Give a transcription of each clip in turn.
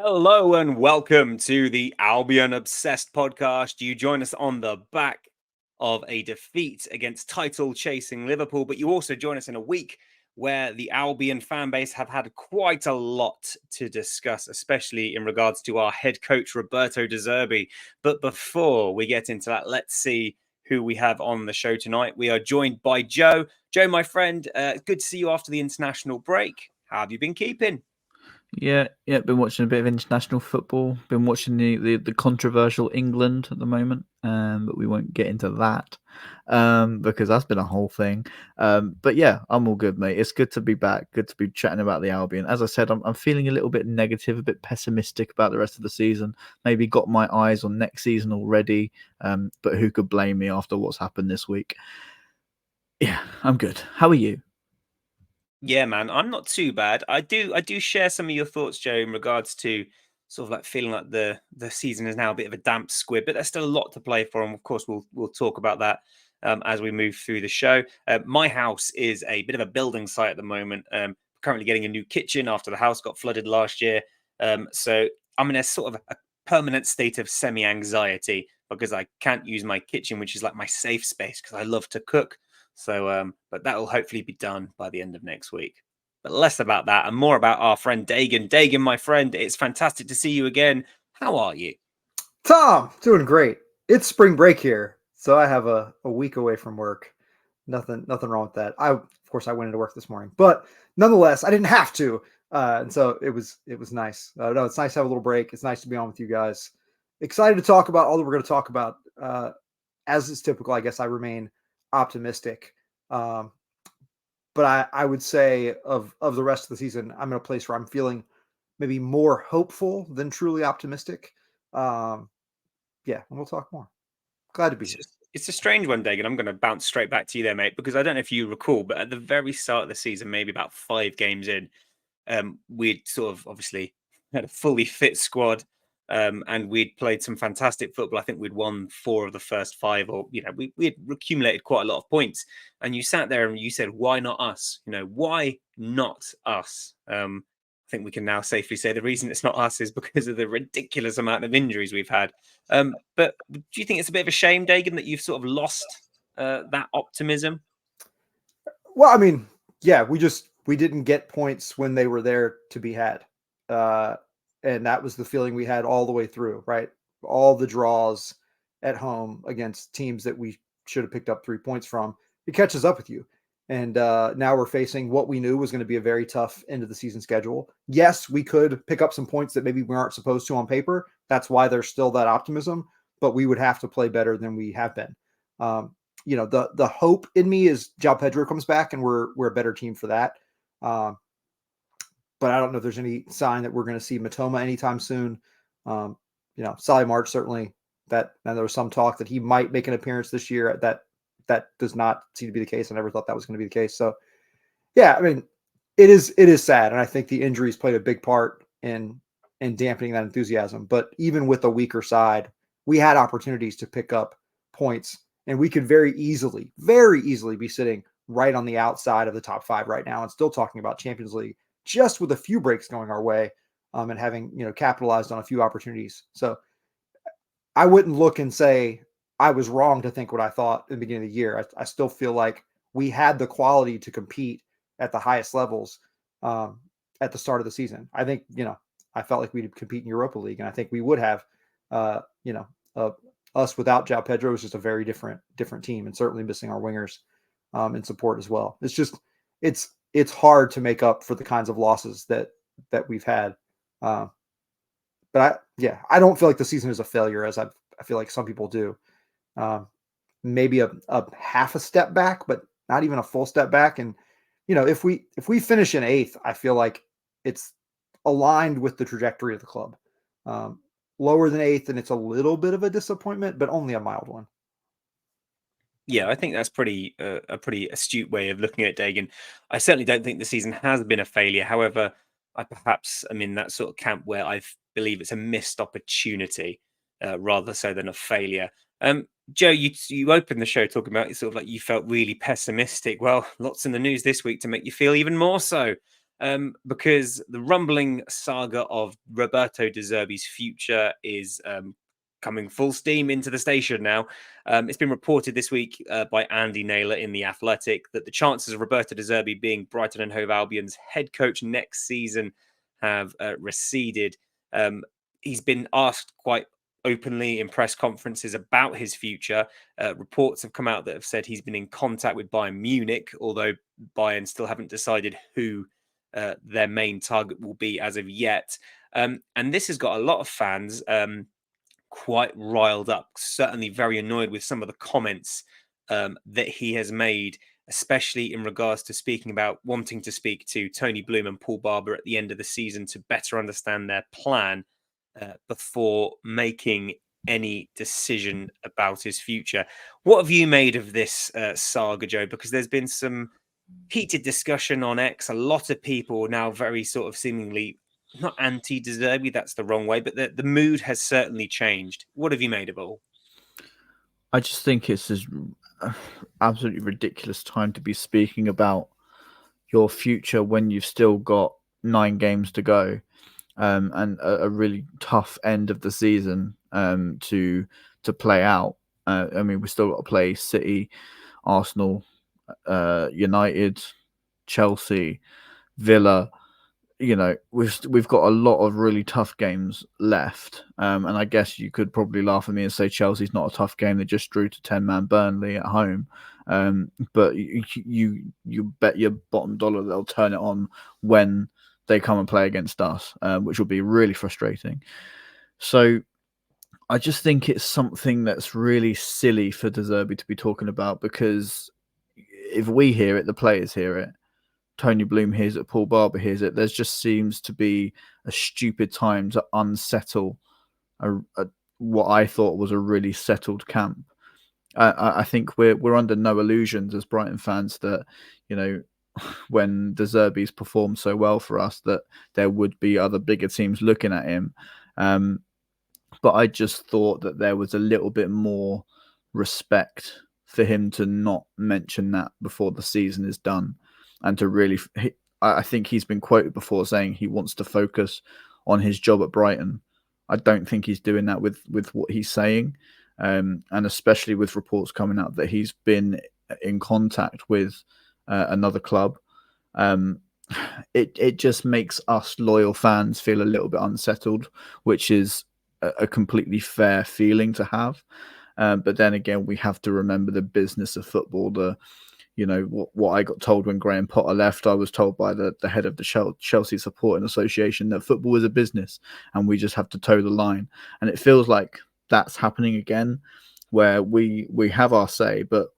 Hello and welcome to the Albion Obsessed podcast. You join us on the back of a defeat against title-chasing Liverpool, but you also join us in a week where the Albion fan base have had quite a lot to discuss, especially in regards to our head coach, Roberto De Zerbi. But before we get into that, let's see who we have on the show tonight. We are joined by Joe. Joe, my friend, good to see you after the international break. How have you been keeping? Yeah. Been watching a bit of international football. Been watching the controversial England at the moment, but we won't get into that because that's been a whole thing. But yeah, I'm all good, mate. It's good to be back. Good to be chatting about the Albion. As I said, I'm feeling a little bit negative, a bit pessimistic about the rest of the season. Maybe got my eyes on next season already. But who could blame me after what's happened this week? Yeah, I'm good. How are you? Yeah, man, I'm not too bad. I do share some of your thoughts, Joe, in regards to sort of like feeling like the season is now a bit of a damp squib, but there's still a lot to play for, and of course we'll talk about that as we move through the show. My house is a bit of a building site at the moment. Currently getting a new kitchen after the house got flooded last year, so I'm in a sort of a permanent state of semi-anxiety because I can't use my kitchen, which is like my safe space because I love to cook. So, but that will hopefully be done by the end of next week. But less about that and more about our friend Dagan. Dagan, my friend, it's fantastic to see you again. How are you? Tom, doing great. It's spring break here, so I have a week away from work. Nothing wrong with that. Of course I went into work this morning, but nonetheless, I didn't have to, and so it was nice. No, it's nice to have a little break. It's nice to be on with you guys. Excited to talk about all that we're going to talk about. As is typical, I guess I remain optimistic. Um, but I would say of the rest of the season, I'm in a place where I'm feeling maybe more hopeful than truly optimistic. Um, yeah, and we'll talk more. Glad to be It's here. just it's a strange one, Dagan. I'm going to bounce straight back to you there, mate, because I don't know if you recall, but at the very start of the season, maybe about 5 games in, we'd sort of obviously had a fully fit squad, and we'd played some fantastic football. I think we'd won 4 of the first 5, or we had accumulated quite a lot of points. And you sat there and you said, "Why not us? Why not us?" I think we can now safely say the reason it's not us is because of the ridiculous amount of injuries we've had. But do you think it's a bit of a shame, Dagan, that you've sort of lost that optimism? Well, I mean, yeah, we didn't get points when they were there to be had, uh, and that was the feeling we had all the way through. Right, all the draws at home against teams that we should have picked up 3 points from. It catches up with you, and now we're facing what we knew was going to be a very tough end of the season schedule. Yes, we could pick up some points that maybe we aren't supposed to on paper. That's why there's still that optimism, but we would have to play better than we have been. Um, the hope in me is João Pedro comes back and we're a better team for that. Um, but I don't know if there's any sign that we're going to see Matoma anytime soon. Solly March certainly that, and there was some talk that he might make an appearance this year. That does not seem to be the case. I never thought that was going to be the case. So yeah, I mean, it is sad, and I think the injuries played a big part in dampening that enthusiasm. But even with a weaker side, we had opportunities to pick up points, and we could very easily be sitting right on the outside of the top 5 right now, and still talking about Champions League, just with a few breaks going our way, and having capitalized on a few opportunities. So I wouldn't look and say I was wrong to think what I thought in the beginning of the year. I still feel like we had the quality to compete at the highest levels um, at the start of the season. I think, I felt like we'd compete in Europa League, and I think we would have. Uh, you know, uh, us without João Pedro is just a very different team, and certainly missing our wingers in support as well. It's hard to make up for the kinds of losses that we've had. Uh, I don't feel like the season is a failure as I feel like some people do. Um, Maybe a half a step back, but not even a full step back. And if we finish in 8th, I feel like it's aligned with the trajectory of the club. Um, Lower than 8th, and it's a little bit of a disappointment, but only a mild one. Yeah, I think that's a pretty astute way of looking at Dagan. I certainly don't think the season has been a failure. However, I perhaps am in that sort of camp where I believe it's a missed opportunity rather so than a failure. Joe, you opened the show talking about sort of like you felt really pessimistic. Well, lots in the news this week to make you feel even more so. because the rumbling saga of Roberto De Zerbi's future is coming full steam into the station now. It's been reported this week by Andy Naylor in The Athletic that the chances of Roberto De Zerbi being Brighton and Hove Albion's head coach next season have receded. He's been asked quite openly in press conferences about his future. Reports have come out that have said he's been in contact with Bayern Munich, although Bayern still haven't decided who their main target will be as of yet. And this has got a lot of fans quite riled up, certainly very annoyed with some of the comments that he has made, especially in regards to speaking about wanting to speak to Tony Bloom and Paul Barber at the end of the season to better understand their plan before making any decision about his future. What have you made of this saga, Joe? Because there's been some heated discussion on X. A lot of people now very sort of seemingly not anti-De Zerbi, that's the wrong way, but the mood has certainly changed. What have you made of it all? I just think it's an absolutely ridiculous time to be speaking about your future when you've still got 9 games to go, and a really tough end of the season to play out. I mean, we've still got to play City, Arsenal, United, Chelsea, Villa. You know, we've got a lot of really tough games left, and I guess you could probably laugh at me and say Chelsea's not a tough game. They just drew to 10-man Burnley at home, but you bet your bottom dollar they'll turn it on when they come and play against us, which will be really frustrating. So I just think it's something that's really silly for De Zerbi to be talking about, because if we hear it, the players hear it. Tony Bloom hears it, Paul Barber hears it. There just seems to be a stupid time to unsettle what I thought was a really settled camp. I think we're under no illusions as Brighton fans that, you know, when De Zerbi's performed so well for us, that there would be other bigger teams looking at him. But I just thought that there was a little bit more respect for him to not mention that before the season is done. And to really, I think he's been quoted before saying he wants to focus on his job at Brighton. I don't think he's doing that with what he's saying. And especially with reports coming out that he's been in contact with another club. It just makes us loyal fans feel a little bit unsettled, which is a completely fair feeling to have. But then again, we have to remember the business of football. You know, what I got told when Graham Potter left, I was told by the head of the Chelsea Supporting Association that football is a business and we just have to toe the line. And it feels like that's happening again, where we have our say, but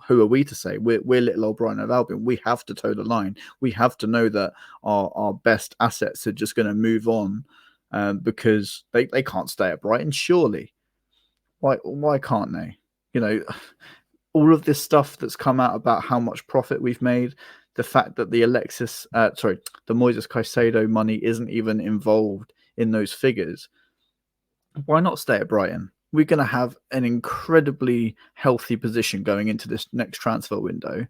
who are we to say? We're little old Brighton of Albion. We have to toe the line. We have to know that our best assets are just going to move on because they can't stay at Brighton, surely. Why can't they? You know, all of this stuff that's come out about how much profit we've made, the fact that the Moises Caicedo money isn't even involved in those figures. Why not stay at Brighton? We're going to have an incredibly healthy position going into this next transfer window.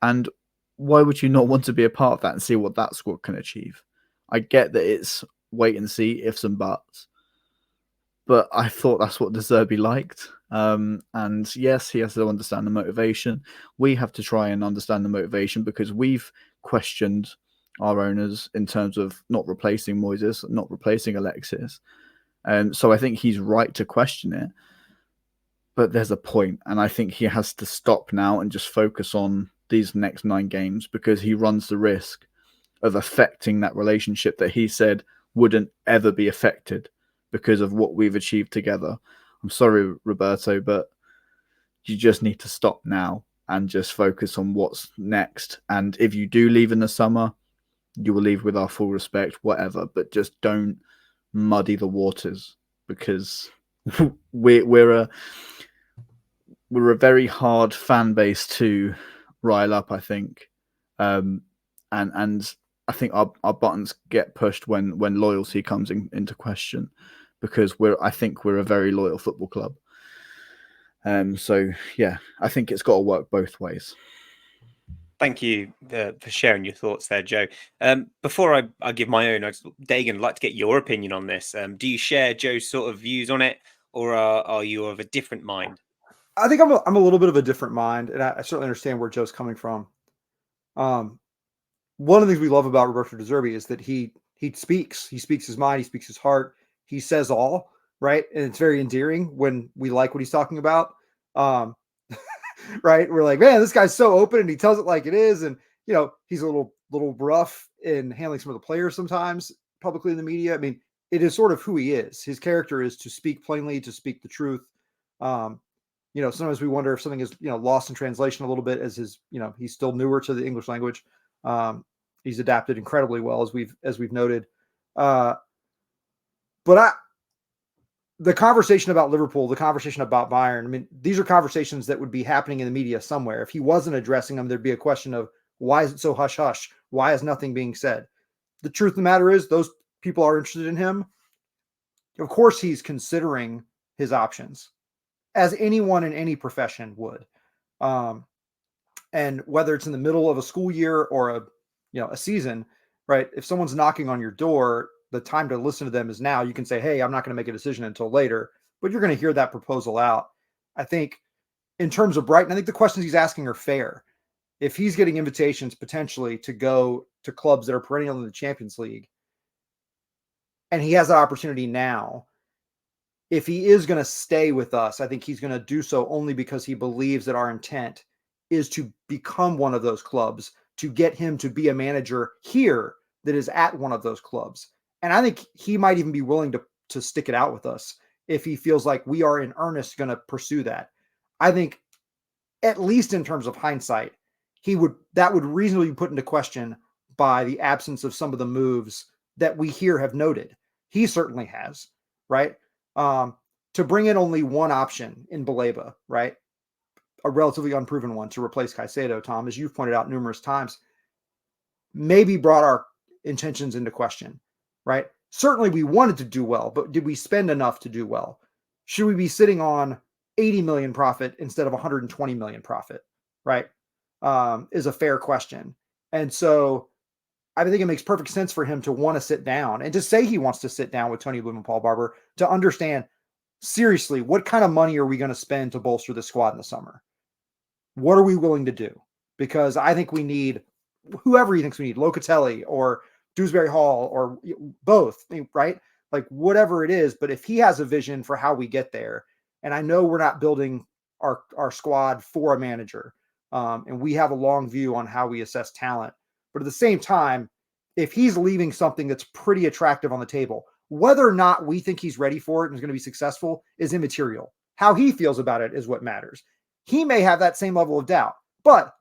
And why would you not want to be a part of that and see what that squad can achieve? I get that it's wait and see, ifs and buts. But I thought that's what De Zerbi liked. And yes, he has to understand the motivation. We have to try and understand the motivation because we've questioned our owners in terms of not replacing Moises, not replacing Alexis. So I think he's right to question it. But there's a point, and I think he has to stop now and just focus on these next 9 games because he runs the risk of affecting that relationship that he said wouldn't ever be affected because of what we've achieved together. I'm sorry, Roberto, but you just need to stop now and just focus on what's next. And if you do leave in the summer, you will leave with our full respect, whatever. But just don't muddy the waters because we're a very hard fan base to rile up, I think. And I think our buttons get pushed when loyalty comes into question. Because I think we're a very loyal football club. So yeah, I think it's got to work both ways. Thank you for sharing your thoughts there, Joe. Before I give my own, Dagan, I'd like to get your opinion on this. Do you share Joe's sort of views on it, or are you of a different mind? I think I'm a little bit of a different mind, and I certainly understand where Joe's coming from. One of the things we love about Roberto De Zerbi is that he speaks. He speaks his mind. He speaks his heart. He says all, right? And it's very endearing when we like what he's talking about. Right? We're like, man, this guy's so open and he tells it like it is. And, he's a little rough in handling some of the players sometimes publicly in the media. I mean, it is sort of who he is. His character is to speak plainly, to speak the truth. Sometimes we wonder if something is, lost in translation a little bit as he's still newer to the English language. He's adapted incredibly well as we've noted. But the conversation about Liverpool, the conversation about Bayern, I mean, these are conversations that would be happening in the media somewhere. If he wasn't addressing them, there'd be a question of why is it so hush hush? Why is nothing being said? The truth of the matter is those people are interested in him. Of course, he's considering his options, as anyone in any profession would. And whether it's in the middle of a school year or a season, right? If someone's knocking on your door, the time to listen to them is now. You can say, hey, I'm not going to make a decision until later, but you're going to hear that proposal out. I think in terms of Brighton, I think the questions he's asking are fair. If he's getting invitations potentially to go to clubs that are perennial in the Champions League, and he has that opportunity now, if he is going to stay with us, I think he's going to do so only because he believes that our intent is to become one of those clubs, to get him to be a manager here that is at one of those clubs. And I think he might even be willing to stick it out with us if he feels like we are in earnest going to pursue that. I think, at least in terms of hindsight, that would reasonably be put into question by the absence of some of the moves that we here have noted. He certainly has, right? To bring in only one option in Baleba, right? A relatively unproven one to replace Caicedo, Tom, as you've pointed out numerous times, maybe brought our intentions into question, right? Certainly we wanted to do well, but did we spend enough to do well? Should we be sitting on 80 million profit instead of 120 million profit, right? Is a fair question. And so I think it makes perfect sense for him to want to sit down and to say he wants to sit down with Tony Bloom and Paul Barber to understand, seriously, what kind of money are we going to spend to bolster the squad in the summer? What are we willing to do? Because I think we need whoever he thinks we need, Locatelli or Dewsbury Hall or both, right? Like whatever it is. But if he has a vision for how we get there, and I know we're not building our squad for a manager, and we have a long view on how we assess talent. But at the same time, if he's leaving something that's pretty attractive on the table, whether or not we think he's ready for it and is going to be successful is immaterial. How he feels about it is what matters. He may have that same level of doubt, but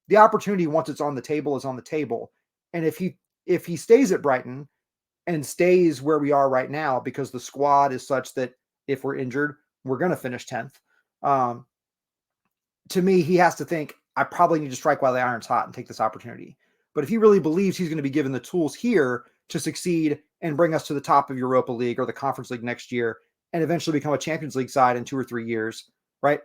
the opportunity, once it's on the table, is on the table. And if he stays at Brighton and stays where we are right now, because the squad is such that if we're injured, we're going to finish 10th. To me, he has to think, I probably need to strike while the iron's hot and take this opportunity. But if he really believes he's going to be given the tools here to succeed and bring us to the top of Europa League or the Conference League next year and eventually become a Champions League side in 2 or 3 years, right?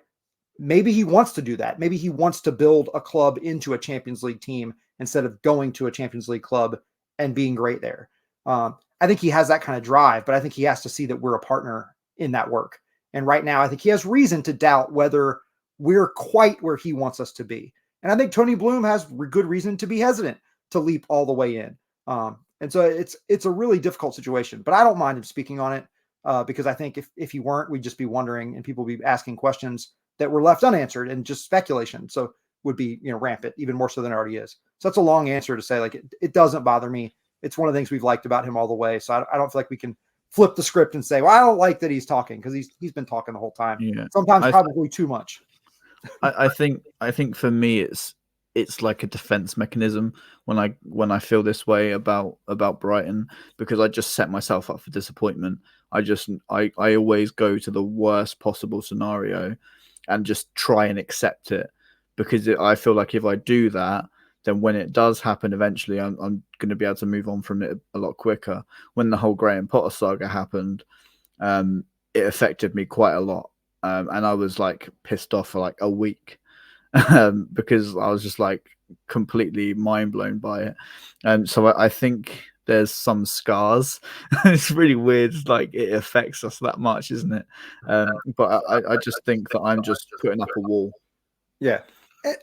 Maybe he wants to do that. Maybe he wants to build a club into a Champions League team instead of going to a Champions League club and being great there. I think he has that kind of drive, but I think he has to see that we're a partner in that work. And right now, I think he has reason to doubt whether we're quite where he wants us to be. And I think Tony Bloom has good reason to be hesitant to leap all the way in. And so it's a really difficult situation, but I don't mind him speaking on it because I think if he weren't, we'd just be wondering and people would be asking questions that were left unanswered and just speculation. So would be, rampant, even more so than it already is. So that's a long answer to say, like, it doesn't bother me. It's one of the things we've liked about him all the way. So I don't feel like we can flip the script and say, well, I don't like that he's talking, because he's been talking the whole time. Yeah. Sometimes probably too much. I think for me it's like a defense mechanism when I feel this way about Brighton, because I just set myself up for disappointment. I always go to the worst possible scenario and just try and accept it, because I feel like if I do that, then when it does happen eventually, I'm going to be able to move on from it a lot quicker. When the whole Graham Potter saga happened, it affected me quite a lot. And I was like pissed off for like a week. because I was just like completely mind blown by it. And so I think there's some scars. It's really weird, like it affects us that much, isn't it? But I just think that I'm just putting up a wall. Yeah.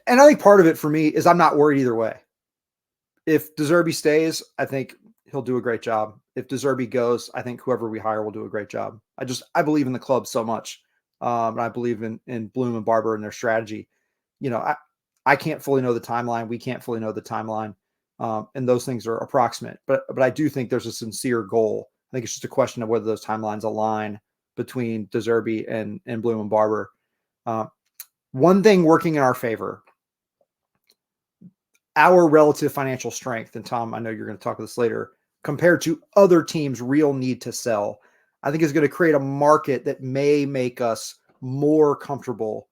And I think part of it for me is I'm not worried either way. If De Zerbi stays, I think he'll do a great job. If De Zerbi goes, I think whoever we hire will do a great job. I believe in the club so much. And I believe in Bloom and Barber and their strategy. You know, I can't fully know the timeline. We can't fully know the timeline. And those things are approximate. But I do think there's a sincere goal. I think it's just a question of whether those timelines align between De Zerbi and Bloom and Barber. One thing working in our favor, our relative financial strength, and Tom, I know you're going to talk about this later, compared to other teams' real need to sell, I think is going to create a market that may make us more comfortable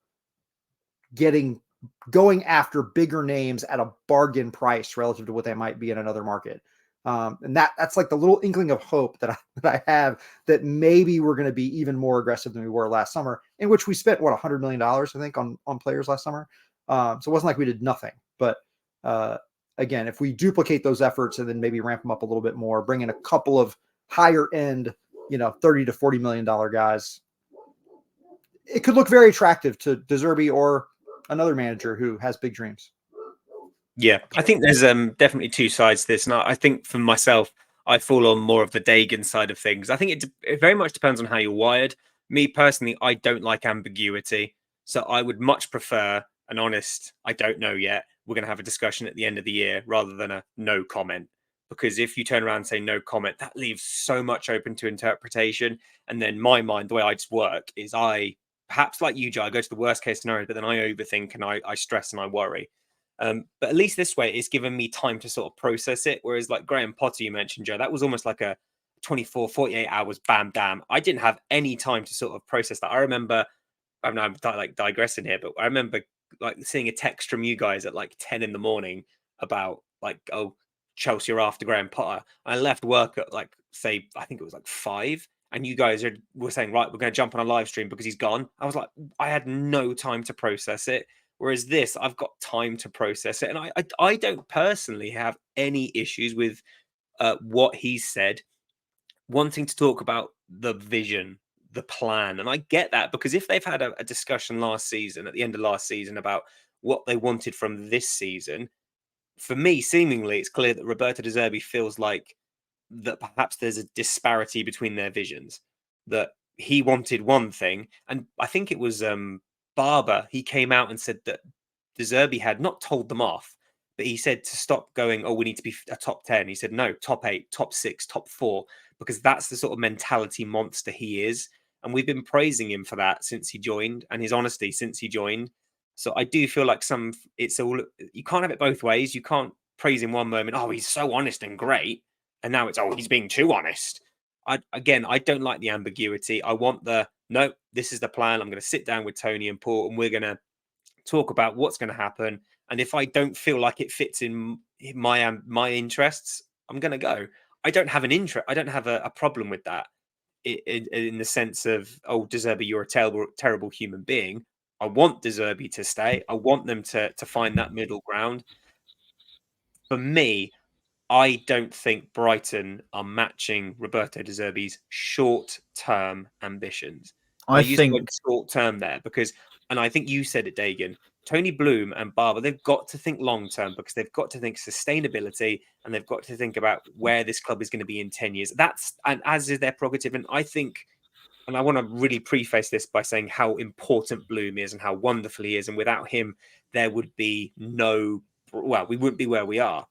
going after bigger names at a bargain price relative to what they might be in another market. And that's like the little inkling of hope that I have, that maybe we're going to be even more aggressive than we were last summer, in which we spent $100 million, I think, on players last summer. So it wasn't like we did nothing, but again, if we duplicate those efforts and then maybe ramp them up a little bit more, bring in a couple of higher end, $30 to $40 million guys, it could look very attractive to De Zerbi or another manager who has big dreams. Yeah, I think there's definitely two sides to this. And I think for myself, I fall on more of the Dagan side of things. I think it very much depends on how you're wired. Me personally, I don't like ambiguity. So I would much prefer an honest, I don't know yet. We're going to have a discussion at the end of the year rather than a no comment. Because if you turn around and say no comment, that leaves so much open to interpretation. And then my mind, the way I just work is perhaps like you, Joe, I go to the worst case scenario, but then I overthink and I stress and I worry. But at least this way, it's given me time to sort of process it. Whereas like Graham Potter, you mentioned, Joe, that was almost like a 24, 48 hours, bam, damn. I didn't have any time to sort of process that. I remember, I'm like digressing here, but I remember like seeing a text from you guys at like 10 in the morning about like, oh, Chelsea are after Graham Potter. I left work at like, say, I think it was like 5. And you guys were saying, right, we're going to jump on a live stream because he's gone. I was like, I had no time to process it. Whereas this, I've got time to process it. And I don't personally have any issues with what he said, wanting to talk about the vision, the plan. And I get that, because if they've had a discussion last season, at the end of last season, about what they wanted from this season, for me, seemingly, it's clear that Roberto De Zerbi feels like that perhaps there's a disparity between their visions, that he wanted one thing. And I think it was Barber, he came out and said that De Zerbi had not told them off, but he said to stop going, oh, we need to be a top 10. He said, no, top 8, top 6, top 4, because that's the sort of mentality monster he is. And we've been praising him for that since he joined, and his honesty since he joined. So I do feel like you can't have it both ways. You can't praise him one moment, oh, he's so honest and great, and now it's, oh, he's being too honest. I don't like the ambiguity. I want no, this is the plan. I'm going to sit down with Tony and Paul, and we're going to talk about what's going to happen. And if I don't feel like it fits in my interests, I'm going to go. I don't have an interest. I don't have a problem with that in the sense of, oh, De Zerbi, you're a terrible human being. I want De Zerbi to stay. I want them to find that middle ground. For me, I don't think Brighton are matching Roberto De Zerbi's short-term ambitions. I use the word short-term there because, and I think you said it, Dagan, Tony Bloom and Barber, they've got to think long-term, because they've got to think sustainability, and they've got to think about where this club is going to be in 10 years. And as is their prerogative. And I think, and I want to really preface this by saying how important Bloom is and how wonderful he is. And without him, there would be we wouldn't be where we are.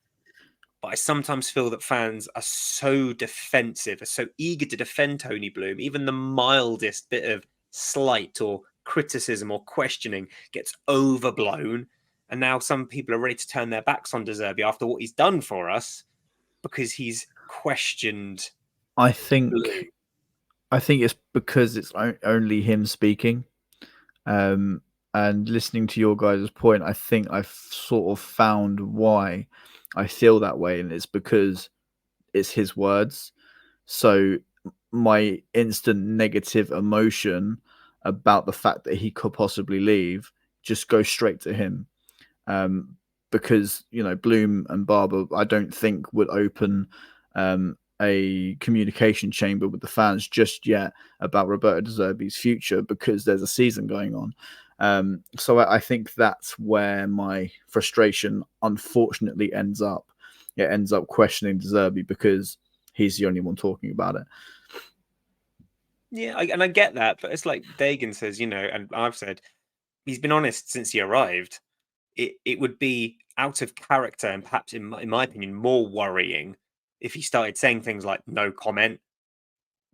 But I sometimes feel that fans are so defensive, are so eager to defend Tony Bloom. Even the mildest bit of slight or criticism or questioning gets overblown. And now some people are ready to turn their backs on De Zerbi after what he's done for us because he's questioned. I think it's because it's only him speaking. And listening to your guys' point, I think I've sort of found why I feel that way, and it's because it's his words. So my instant negative emotion about the fact that he could possibly leave just go straight to him. Because, you know, Bloom and Barber, I don't think would open a communication chamber with the fans just yet about Roberto De Zerbi's future, because there's a season going on. So I think that's where my frustration unfortunately ends up. It ends up questioning De Zerbi because he's the only one talking about it. Yeah, and I get that, but it's like Dagan says, you know, and I've said, he's been honest since he arrived. It would be out of character and perhaps, in my opinion, more worrying if he started saying things like no comment.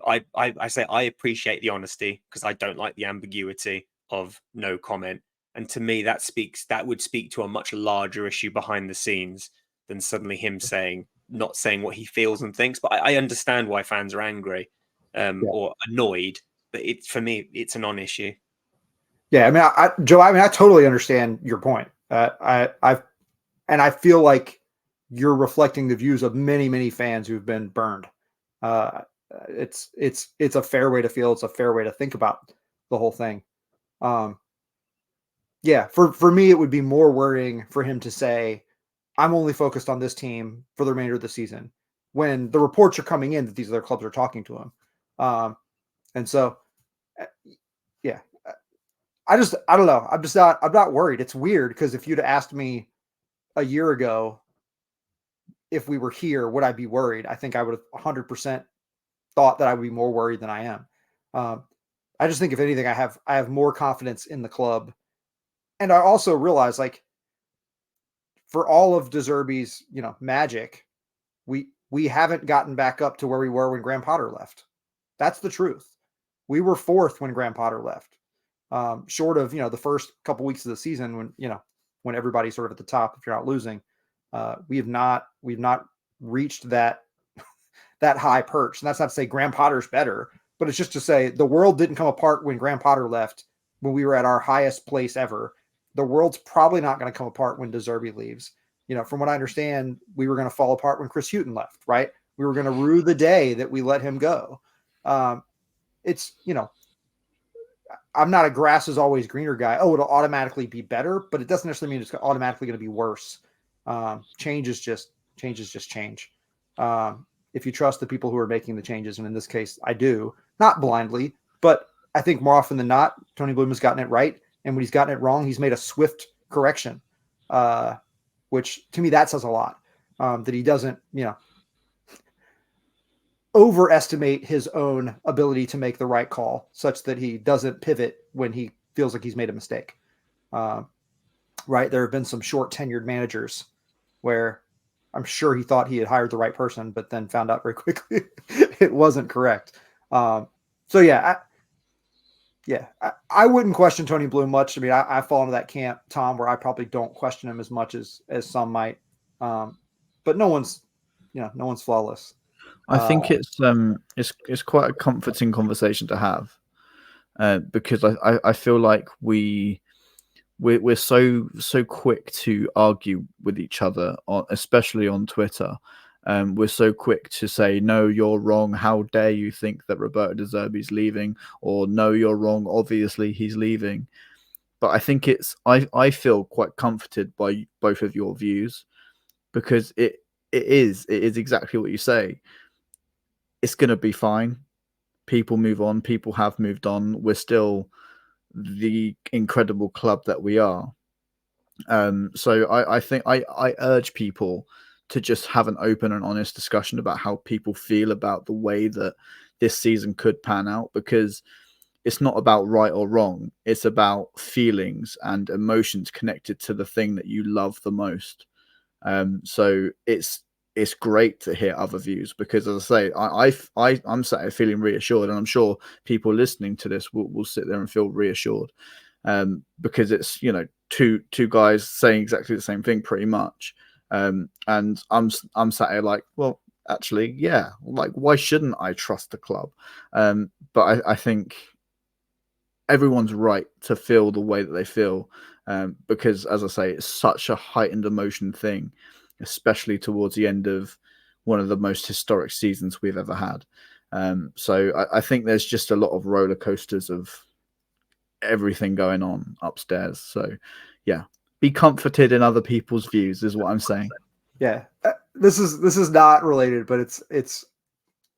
I say I appreciate the honesty because I don't like the ambiguity of no comment. And to me, that would speak to a much larger issue behind the scenes than suddenly him not saying what he feels and thinks. But I understand why fans are angry or annoyed. But for me, it's a non-issue. Yeah, I mean, Joe, I mean, I totally understand your point. I feel like you're reflecting the views of many, many fans who've been burned. It's a fair way to feel. It's a fair way to think about the whole thing. Yeah, for me, it would be more worrying for him to say, I'm only focused on this team for the remainder of the season, when the reports are coming in that these other clubs are talking to him. And so, yeah, I don't know. I'm not worried. It's weird because if you'd asked me a year ago if we were here, would I be worried? I think I would have 100% thought that I would be more worried than I am. I just think if anything, I have more confidence in the club. And I also realize, like, for all of De Zerbi's, you know, magic, we haven't gotten back up to where we were when Graham Potter left. That's the truth. We were fourth when Graham Potter left. Short of, you know, the first couple weeks of the season when everybody's sort of at the top, if you're not losing, we've not reached that high perch. And that's not to say Graham Potter's better, but it's just to say the world didn't come apart when Graham Potter left, when we were at our highest place ever. The world's probably not going to come apart when De Zerbi leaves. You know, from what I understand, we were going to fall apart when Chris Hughton left, right? We were going to rue the day that we let him go. It's, you know, I'm not a grass is always greener guy. Oh, it'll automatically be better, but it doesn't necessarily mean it's automatically going to be worse. Change is just change. If you trust the people who are making the changes, and in this case, I do, not blindly, but I think more often than not, Tony Bloom has gotten it right. And when he's gotten it wrong, he's made a swift correction, which to me, that says a lot, that he doesn't, you know, overestimate his own ability to make the right call such that he doesn't pivot when he feels like he's made a mistake. Right. There have been some short tenured managers where I'm sure he thought he had hired the right person, but then found out very quickly it wasn't correct. So yeah, I wouldn't question Tony Bloom much. I mean, I fall into that camp, Tom, where I probably don't question him as much as some might. But no one's flawless. I think it's quite a comforting conversation to have, because I feel like we're so quick to argue with each other, especially on Twitter. We're so quick to say, no, you're wrong. How dare you think that Roberto De Zerbi's leaving? Or no, you're wrong. Obviously, he's leaving. But I think I feel quite comforted by both of your views, because it is exactly what you say. It's going to be fine. People move on. People have moved on. We're still the incredible club that we are. So I think I urge people to just have an open and honest discussion about how people feel about the way that this season could pan out, because it's not about right or wrong. It's about feelings and emotions connected to the thing that you love the most. So it's great to hear other views, because, as I say, I'm sat here feeling reassured, and I'm sure people listening to this will sit there and feel reassured, because it's, you know, two guys saying exactly the same thing pretty much, and I'm sat here like, well, actually, yeah, like, why shouldn't I trust the club? But I think everyone's right to feel the way that they feel, because, as I say, it's such a heightened emotion thing, especially towards the end of one of the most historic seasons we've ever had. So I think there's just a lot of roller coasters of everything going on upstairs. So, yeah, be comforted in other people's views is what I'm saying. Yeah, this is not related, but it's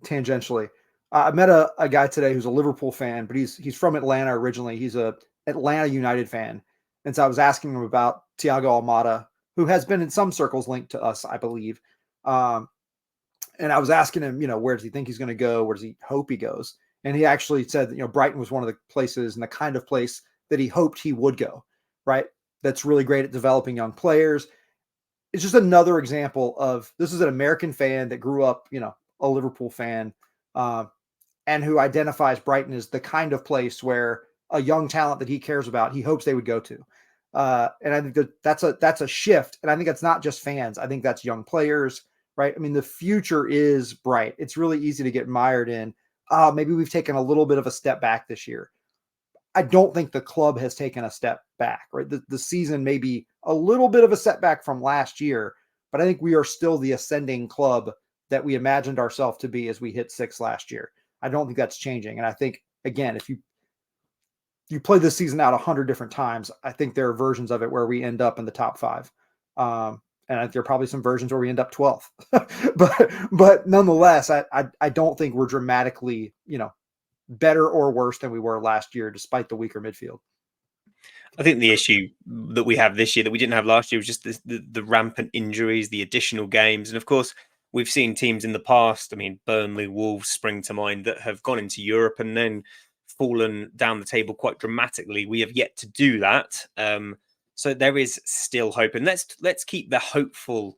tangentially. I met a guy today who's a Liverpool fan, but he's from Atlanta originally. He's a Atlanta United fan, and so I was asking him about Thiago Almada, who has been in some circles linked to us, I believe. And I was asking him, where does he think he's going to go? Where does he hope he goes? And he actually said that, Brighton was one of the places and the kind of place that he hoped he would go, right? That's really great at developing young players. It's just another example of, this is an American fan that grew up, a Liverpool fan, and who identifies Brighton as the kind of place where a young talent that he cares about, he hopes they would go to. And I think that's a shift. And I think that's not just fans. I think that's young players, right? I mean, the future is bright. It's really easy to get mired in, maybe we've taken a little bit of a step back this year. I don't think the club has taken a step back, right? The season may be a little bit of a setback from last year, but I think we are still the ascending club that we imagined ourselves to be as we hit 6 last year. I don't think that's changing. And I think, again, if you play this season out 100 different times, I think there are versions of it where we end up in the top 5. And I think there are probably some versions where we end up 12th. but nonetheless, I don't think we're dramatically, better or worse than we were last year, despite the weaker midfield. I think the issue that we have this year that we didn't have last year was just the rampant injuries, the additional games. And of course, we've seen teams in the past, I mean, Burnley, Wolves spring to mind, that have gone into Europe and then fallen down the table quite dramatically. We have yet to do that. So there is still hope. And let's keep the hopeful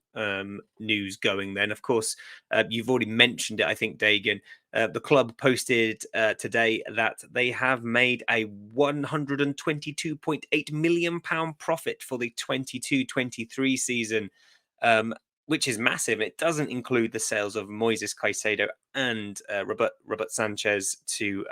news going then. Of course, you've already mentioned it, I think, Dagan. The club posted today that they have made a £122.8 million profit for the 22-23 season, which is massive. It doesn't include the sales of Moises Caicedo and Robert Sanchez to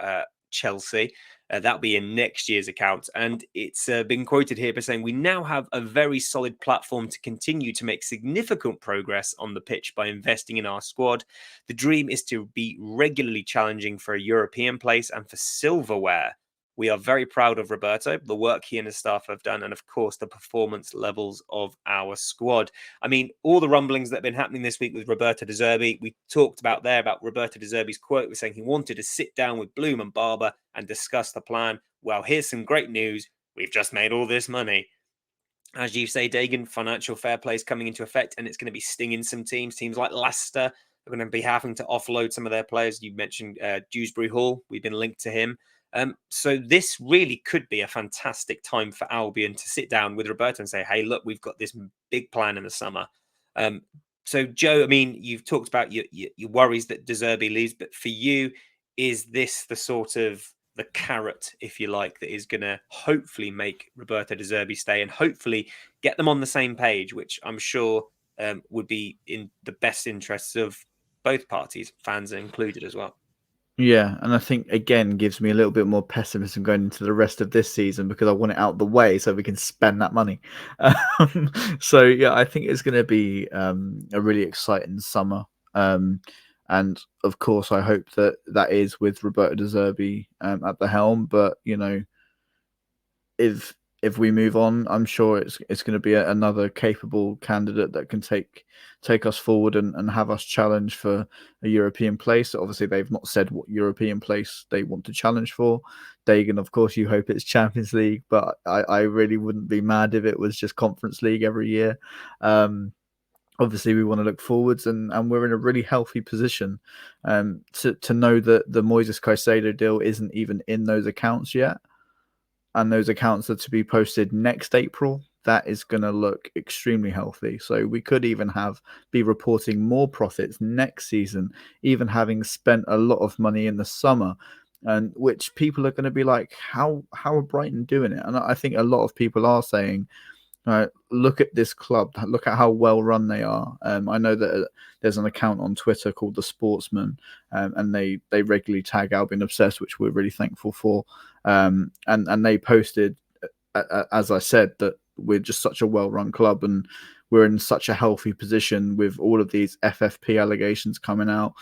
Chelsea. That'll be in next year's account. And it's been quoted here by saying, we now have a very solid platform to continue to make significant progress on the pitch by investing in our squad. The dream is to be regularly challenging for a European place and for silverware. We are very proud of Roberto, the work he and his staff have done, and of course, the performance levels of our squad. I mean, all the rumblings that have been happening this week with Roberto De Zerbi, we talked about Roberto De Zerbi's quote was saying he wanted to sit down with Bloom and Barber and discuss the plan. Well, here's some great news. We've just made all this money. As you say, Dagan, financial fair play is coming into effect, and it's going to be stinging some teams. Teams like Leicester are going to be having to offload some of their players. You mentioned Dewsbury Hall. We've been linked to him. So this really could be a fantastic time for Albion to sit down with Roberto and say, hey, look, we've got this big plan in the summer. So, Joe, I mean, you've talked about your worries that De Zerbi leaves, but for you, is this the sort of the carrot, if you like, that is going to hopefully make Roberto De Zerbi stay and hopefully get them on the same page, which I'm sure would be in the best interests of both parties, fans included as well? Yeah, and I think, again, gives me a little bit more pessimism going into the rest of this season because I want it out the way so we can spend that money. So, yeah, I think it's going to be a really exciting summer. And, of course, I hope that is with Roberto De Zerbi at the helm. But, if we move on, I'm sure it's going to be another capable candidate that can take us forward and have us challenge for a European place. Obviously, they've not said what European place they want to challenge for. Dagan, of course, you hope it's Champions League, but I really wouldn't be mad if it was just Conference League every year. Obviously, we want to look forwards, and we're in a really healthy position to know that the Moises Caicedo deal isn't even in those accounts yet. And those accounts are to be posted next April. That is going to look extremely healthy. So we could even be reporting more profits next season, even having spent a lot of money in the summer, and which people are going to be like, how are Brighton doing it? And I think a lot of people are saying, look at this club, look at how well run they are. I know that there's an account on Twitter called The Sportsman, and they regularly tag Albion Obsessed, which we're really thankful for. And they posted, as I said, that we're just such a well-run club and we're in such a healthy position with all of these FFP allegations coming out.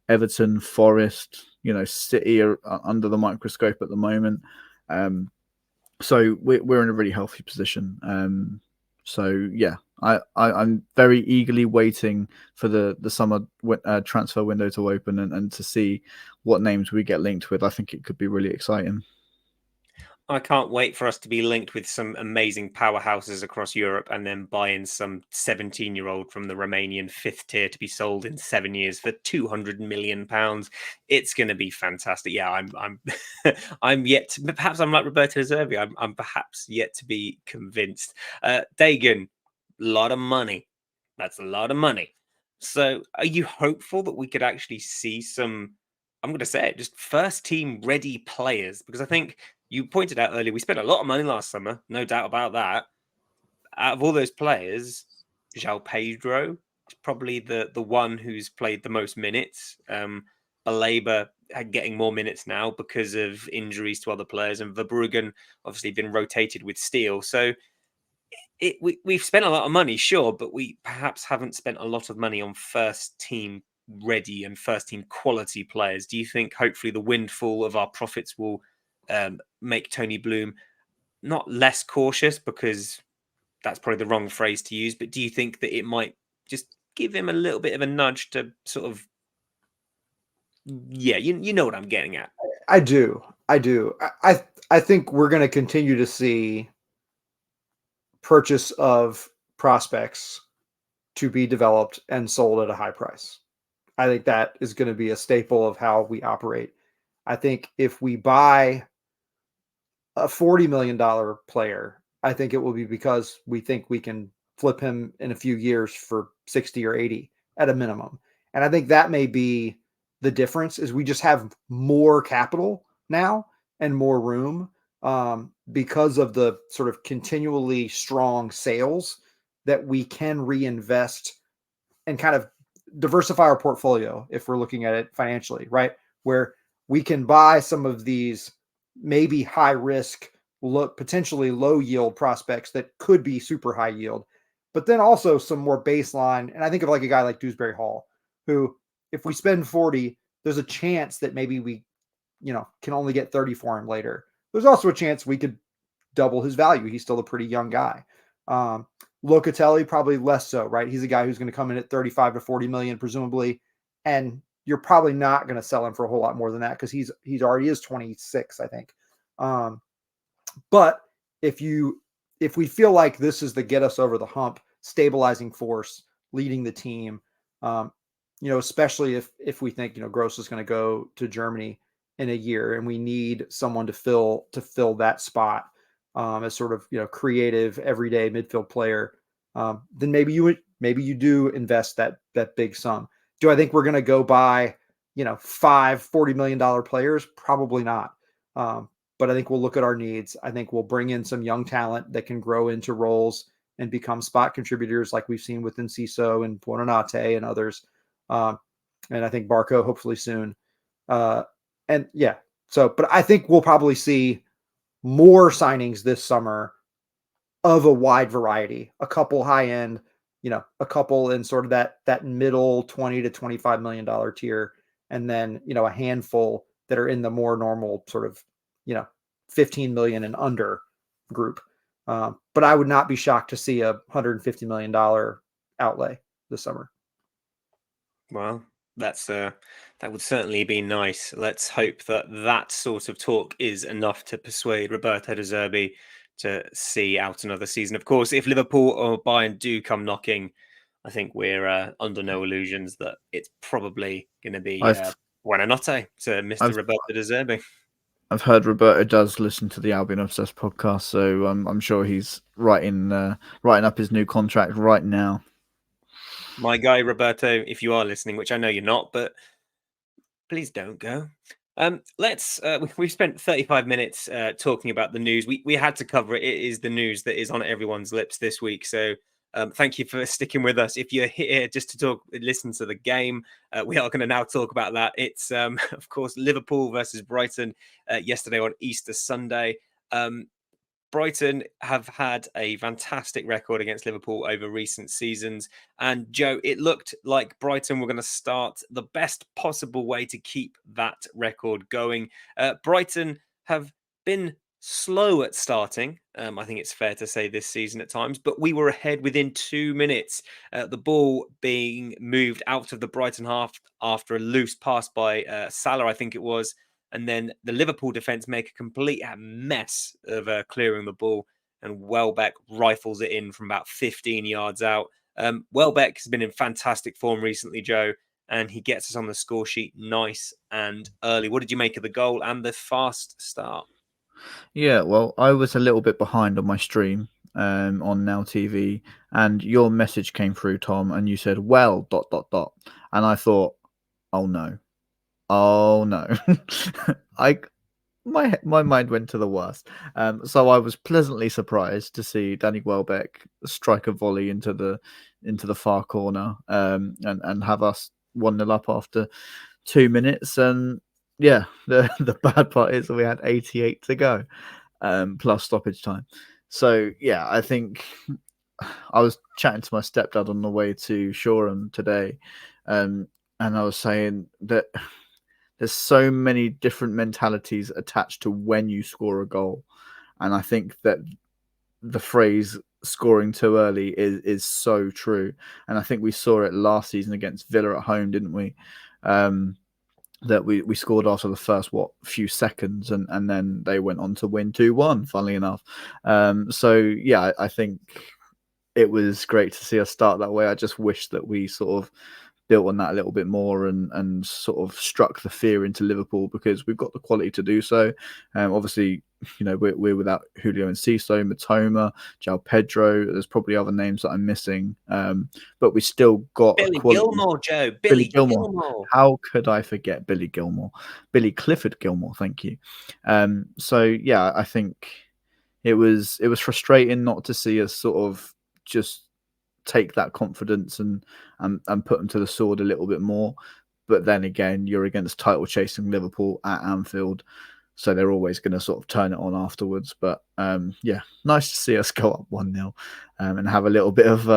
Everton, Forest, City are under the microscope at the moment. So we're in a really healthy position. So yeah, I'm very eagerly waiting for the summer transfer window to open and to see what names we get linked with. I think it could be really exciting. I can't wait for us to be linked with some amazing powerhouses across Europe and then buying some 17-year-old from the Romanian fifth tier to be sold in 7 years for £200 million. It's going to be fantastic. Yeah, I'm I'm yet to, perhaps I'm like Roberto De Zerbi. I'm perhaps yet to be convinced. Dagan, a lot of money. That's a lot of money. So are you hopeful that we could actually see some, I'm going to say it, just first team ready players? Because I think you pointed out earlier, we spent a lot of money last summer, no doubt about that. Out of all those players, João Pedro is probably the one who's played the most minutes. Baleba getting more minutes now because of injuries to other players, and Verbruggen obviously been rotated with Steele. So we've spent a lot of money, sure, but we perhaps haven't spent a lot of money on first team ready and first team quality players. Do you think hopefully the windfall of our profits will make Tony Bloom not less cautious, because that's probably the wrong phrase to use, but do you think that it might just give him a little bit of a nudge to sort of, yeah, you know what I'm getting at? I do. I think we're going to continue to see purchase of prospects to be developed and sold at a high price. I think that is going to be a staple of how we operate. I think if we buy a $40 million player, I think it will be because we think we can flip him in a few years for 60 or 80 at a minimum. And I think that may be the difference, is we just have more capital now and more room because of the sort of continually strong sales that we can reinvest and kind of diversify our portfolio if we're looking at it financially, right? Where we can buy some of these maybe high risk, potentially low yield prospects that could be super high yield, but then also some more baseline. And I think of like a guy like Dewsbury Hall, who, if we spend 40, there's a chance that maybe we, can only get 30 for him later. There's also a chance we could double his value. He's still a pretty young guy. Locatelli, probably less so, right? He's a guy who's going to come in at 35 to 40 million, presumably. And you're probably not going to sell him for a whole lot more than that, because he's already is 26, I think. But if we feel like this is the get us over the hump, stabilizing force, leading the team, especially if we think, Gross is going to go to Germany in a year and we need someone to fill that spot as sort of, creative, everyday midfield player, then maybe you do invest that big sum. Do I think we're going to go buy, $40 million players? Probably not. But I think we'll look at our needs. I think we'll bring in some young talent that can grow into roles and become spot contributors, like we've seen with Enciso and Buonanotte and others. And I think Barco hopefully soon. But I think we'll probably see more signings this summer of a wide variety, a couple high end, a couple in sort of that middle $20 to $25 million tier, and then, a handful that are in the more normal sort of, 15 million and under group. But I would not be shocked to see a $150 million outlay this summer. Well, that would certainly be nice. Let's hope that sort of talk is enough to persuade Roberto De Zerbi to see out another season. Of course, if Liverpool or Bayern do come knocking, I think we're under no illusions that it's probably going to be Buonanotte to Mr. Roberto De Zerbi. I've heard Roberto does listen to the Albion Obsessed podcast, so I'm sure he's writing up his new contract right now. My guy, Roberto, if you are listening, which I know you're not, but please don't go. We've spent 35 minutes talking about the news. We had to cover it. It is the news that is on everyone's lips this week. So thank you for sticking with us. If you're here just to listen to the game, we are going to now talk about that. It's, of course, Liverpool versus Brighton yesterday on Easter Sunday. Brighton have had a fantastic record against Liverpool over recent seasons. And Joe, it looked like Brighton were going to start the best possible way to keep that record going. Brighton have been slow at starting. I think it's fair to say this season at times, but we were ahead within 2 minutes. The ball being moved out of the Brighton half after a loose pass by Salah, I think it was. And then the Liverpool defence make a complete mess of clearing the ball. And Welbeck rifles it in from about 15 yards out. Welbeck has been in fantastic form recently, Joe, and he gets us on the score sheet nice and early. What did you make of the goal and the fast start? Yeah, well, I was a little bit behind on my stream on Now TV, and your message came through, Tom, and you said, "Well, dot dot dot," and I thought, "Oh no, oh no," I my mind went to the worst. So I was pleasantly surprised to see Danny Welbeck strike a volley into the far corner, and have us 1-0 up after 2 minutes. And yeah, the bad part is that we had 88 to go, plus stoppage time. So yeah, I think I was chatting to my stepdad on the way to Shoreham today, and I was saying that there's so many different mentalities attached to when you score a goal, and I think that the phrase "scoring too early" is so true. And I think we saw it last season against Villa at home, didn't we? That we scored after the first few seconds, and then they went on to win 2-1, funnily enough. So yeah, I think it was great to see us start that way. I just wish that we sort of built on that a little bit more, and sort of struck the fear into Liverpool, because we've got the quality to do so. Obviously, we're without Julio Enciso, Matoma, João Pedro. There's probably other names that I'm missing, but we still got Billy a quality. Gilmore, Joe. Billy Gilmore. How could I forget Billy Gilmore? Billy Clifford Gilmore, thank you. So yeah, I think it was frustrating not to see us sort of just take that confidence and put them to the sword a little bit more. But then again, you're against title chasing Liverpool at Anfield, so they're always going to sort of turn it on afterwards. But yeah, nice to see us go up 1-0, and have a little bit of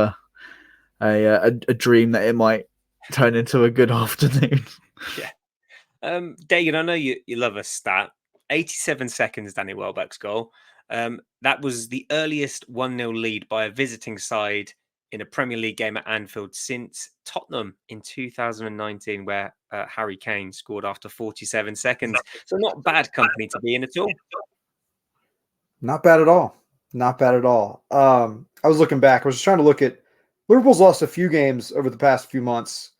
a dream that it might turn into a good afternoon. Yeah. Dagan, I know you love a stat. 87 seconds, Danny Welbeck's goal. That was the earliest 1-0 lead by a visiting side in a Premier League game at Anfield since Tottenham in 2019, where Harry Kane scored after 47 seconds. So not bad company to be in at all. Not bad at all. Not bad at all. I was looking back. I was just trying to look at Liverpool's lost a few games over the past few months.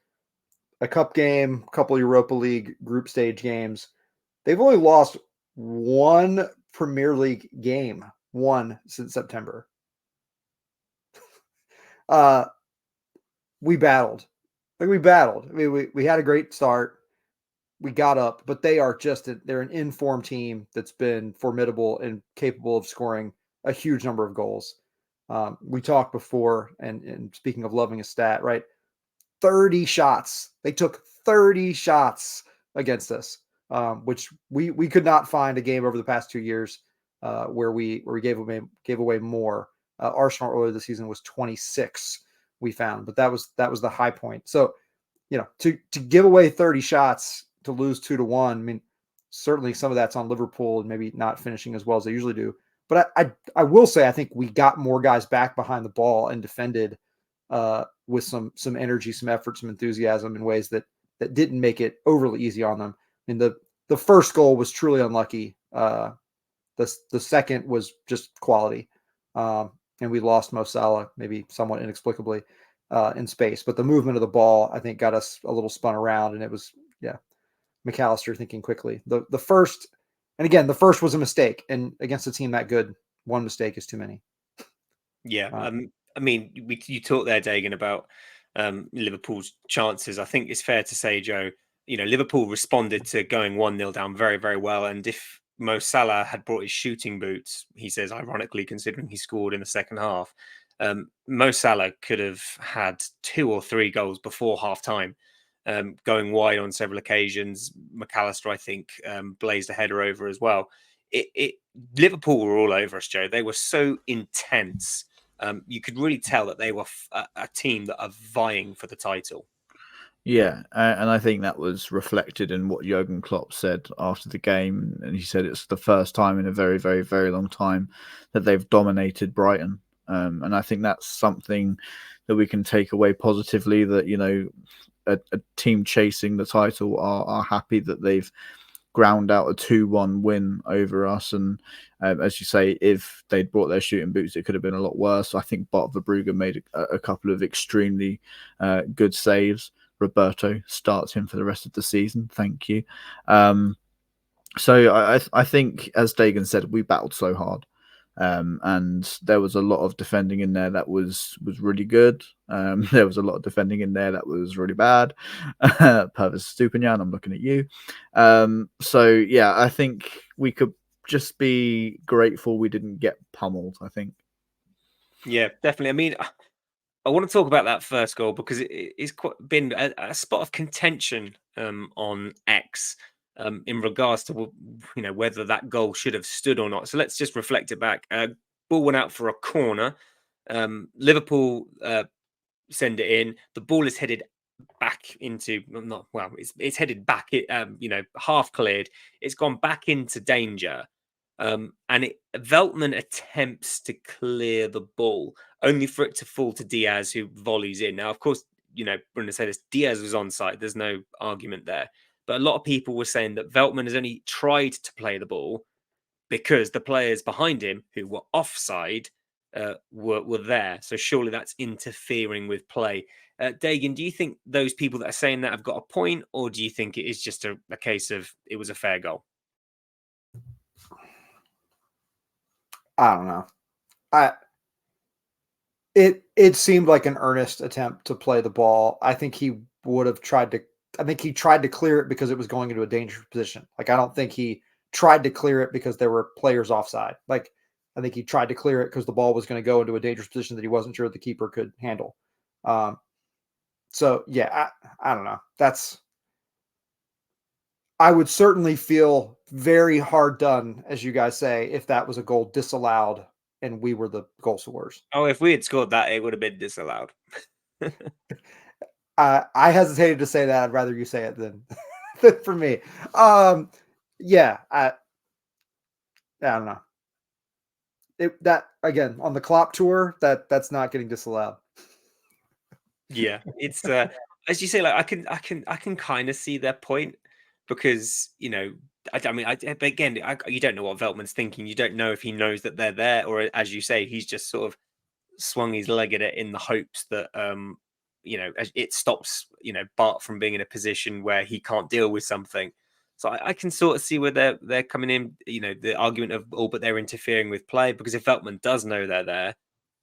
A cup game, a couple of Europa League group stage games. They've only lost one Premier League game, one since September. We battled. I mean, we had a great start. We got up, but they're an informed team that's been formidable and capable of scoring a huge number of goals. We talked before, and speaking of loving a stat, right? 30 shots. They took 30 shots against us, which we could not find a game over the past 2 years where we gave away more. Arsenal earlier this season was 26. We found, but that was the high point. So, to give away 30 shots, to lose 2-1. I mean, certainly some of that's on Liverpool and maybe not finishing as well as they usually do. But I will say I think we got more guys back behind the ball and defended with some energy, some effort, some enthusiasm in ways that didn't make it overly easy on them. I mean, the first goal was truly unlucky. The second was just quality. And we lost Mo Salah, maybe somewhat inexplicably, in space. But the movement of the ball, I think, got us a little spun around, and it was, McAllister thinking quickly. The first was a mistake, and against a team that good, one mistake is too many. Yeah, I mean, you talked there, Dagan, about Liverpool's chances. I think it's fair to say, Joe, Liverpool responded to going 1-0 down very, very well. And if Mo Salah had brought his shooting boots, he says, ironically, considering he scored in the second half, Mo Salah could have had 2 or 3 goals before half-time, going wide on several occasions. McAllister, I think, blazed a header over as well. Liverpool were all over us, Joe. They were so intense. You could really tell that they were a team that are vying for the title. Yeah, and I think that was reflected in what Jurgen Klopp said after the game, and he said it's the first time in a very, very, very long time that they've dominated Brighton, and I think that's something that we can take away positively. That a team chasing the title are happy that they've ground out a 2-1 win over us, and as you say, if they'd brought their shooting boots, it could have been a lot worse. I think Bart Verbrugge made a couple of extremely good saves. Roberto starts him for the rest of the season. Thank you. So I think, as Dagan said, we battled so hard, and there was a lot of defending in there that was really good. There was a lot of defending in there that was really bad. Purvis Stupinian, I'm looking at you. So yeah, I think we could just be grateful we didn't get pummeled. I think. Yeah, definitely. I mean, I want to talk about that first goal because it's been a spot of contention on X in regards to whether that goal should have stood or not. So let's just reflect it back. Ball went out for a corner. Liverpool send it in. The ball is headed back into not well. It's headed back. It half cleared. It's gone back into danger. And Veltman attempts to clear the ball, only for it to fall to Diaz, who volleys in. Now, of course, Brenda said this. Diaz was onside. There's no argument there. But a lot of people were saying that Veltman has only tried to play the ball because the players behind him, who were offside, were there. So surely that's interfering with play. Dagan, do you think those people that are saying that have got a point, or do you think it is just a case of it was a fair goal? I don't know. It seemed like an earnest attempt to play the ball. I think he would have tried to. I think he tried to clear it because it was going into a dangerous position. Like, I don't think he tried to clear it because there were players offside. Like, I think he tried to clear it because the ball was going to go into a dangerous position that he wasn't sure the keeper could handle. So yeah, I don't know. I would certainly feel very hard done, as you guys say, if that was a goal disallowed and we were the goal scorers. Oh, if we had scored that, it would have been disallowed. I hesitated to say that. I'd rather you say it than for me. Yeah, I don't know. That again on the Klopp tour, that's not getting disallowed. Yeah, it's as you say, like I can kind of see their point because I mean, but again, you don't know what Veltman's thinking. You don't know if he knows that they're there, or as you say, he's just sort of swung his leg at it in the hopes that it stops Bart from being in a position where he can't deal with something. So I can sort of see where they're coming in. The argument of but they're interfering with play, because if Veltman does know they're there,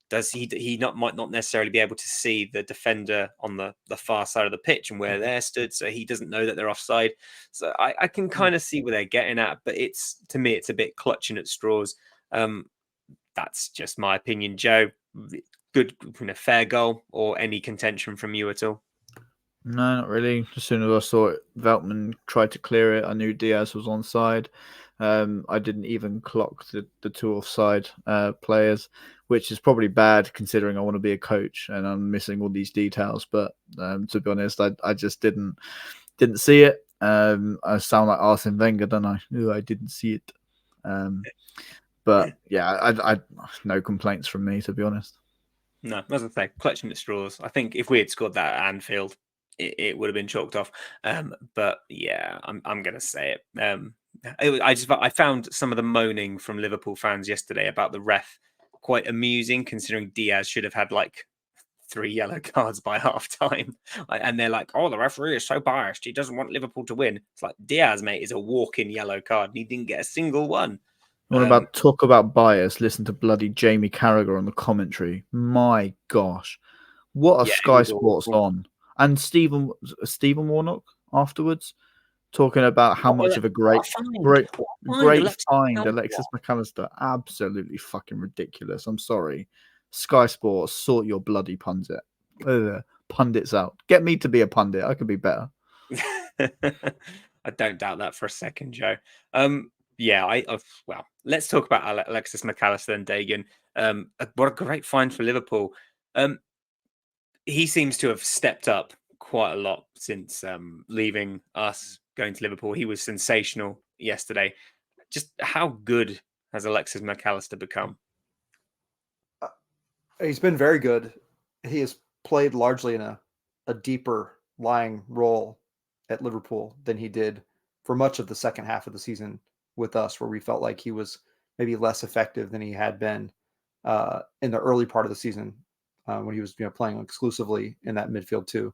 does he might not necessarily be able to see the defender on the far side of the pitch and where they're stood, so he doesn't know that they're offside. So I can kind of see where they're getting at, but to me it's a bit clutching at straws. That's just my opinion. Joe, good, fair goal, or any contention from you at all? No, not really. As soon as I saw it, Veltman tried to clear it. I knew Diaz was onside. I didn't even clock the two offside players, which is probably bad considering I want to be a coach and I'm missing all these details. But to be honest, I just didn't see it. I sound like Arsene Wenger, don't I? Ooh, I didn't see it. But yeah, I no complaints from me, to be honest. No, as I say, clutching at straws. I think if we had scored that at Anfield, it would have been chalked off. But yeah, I'm going to say it. I found some of the moaning from Liverpool fans yesterday about the ref quite amusing, considering Diaz should have had like 3 yellow cards by half time. And they're like, oh, the referee is so biased. He doesn't want Liverpool to win. It's like, Diaz, mate, is a walk-in yellow card and he didn't get a single one. Talk about bias? Listen to bloody Jamie Carragher on the commentary. My gosh, what a Sky Sports on, and Stephen Warnock afterwards talking about how much of a great find Alexis McAllister. Absolutely fucking ridiculous. I'm sorry, Sky Sports, sort your bloody pundits out. Get me to be a pundit. I could be better. I don't doubt that for a second, Joe. Yeah, well, let's talk about Alexis McAllister and Dagan. What a great find for Liverpool. He seems to have stepped up quite a lot since leaving us, going to Liverpool. He was sensational yesterday. Just how good has Alexis McAllister become? He's been very good. He has played largely in a deeper lying role at Liverpool than he did for much of the second half of the season with us, where we felt like he was maybe less effective than he had been in the early part of the season when he was playing exclusively in that midfield too.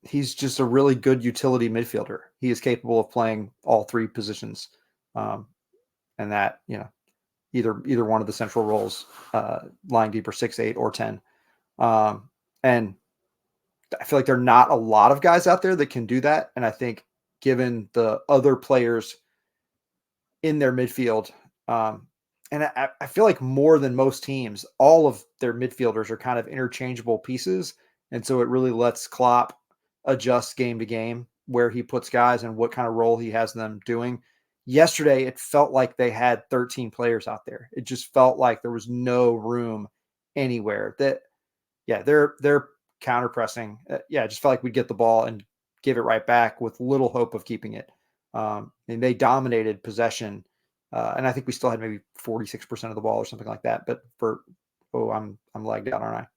He's just a really good utility midfielder. He is capable of playing all three positions, and that either one of the central roles, lying deeper 6, 8, or 10. And I feel like there are not a lot of guys out there that can do that. And I think given the other players in their midfield, and I feel like more than most teams, all of their midfielders are kind of interchangeable pieces. And so it really lets Klopp adjust game to game where he puts guys and what kind of role he has them doing. Yesterday, it felt like they had 13 players out there. It just felt like there was no room anywhere. They're counter pressing. It just felt like we'd get the ball and give it right back with little hope of keeping it. And they dominated possession. And I think we still had maybe 46% of the ball or something like that. But I'm lagged out, aren't I?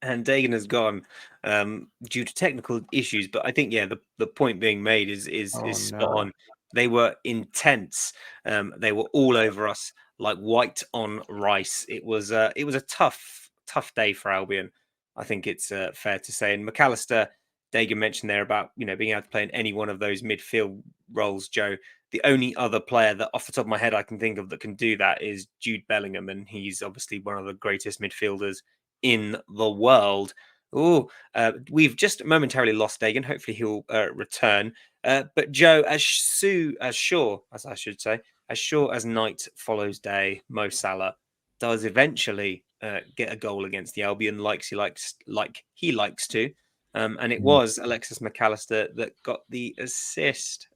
And Dagan has gone due to technical issues, but I think the point being made is spot on. They were intense. They were all over us like white on rice. It was a tough day for Albion. I think it's fair to say. And McAllister, Dagan mentioned there about being able to play in any one of those midfield roles. Joe, the only other player that off the top of my head I can think of that can do that is Jude Bellingham, and he's obviously one of the greatest midfielders in the world. We've just momentarily lost Dagan. Hopefully he'll return. But Joe, as sure as night follows day, Mo Salah does eventually get a goal against the Albion, like he likes to. And it was Alexis McAllister that got the assist.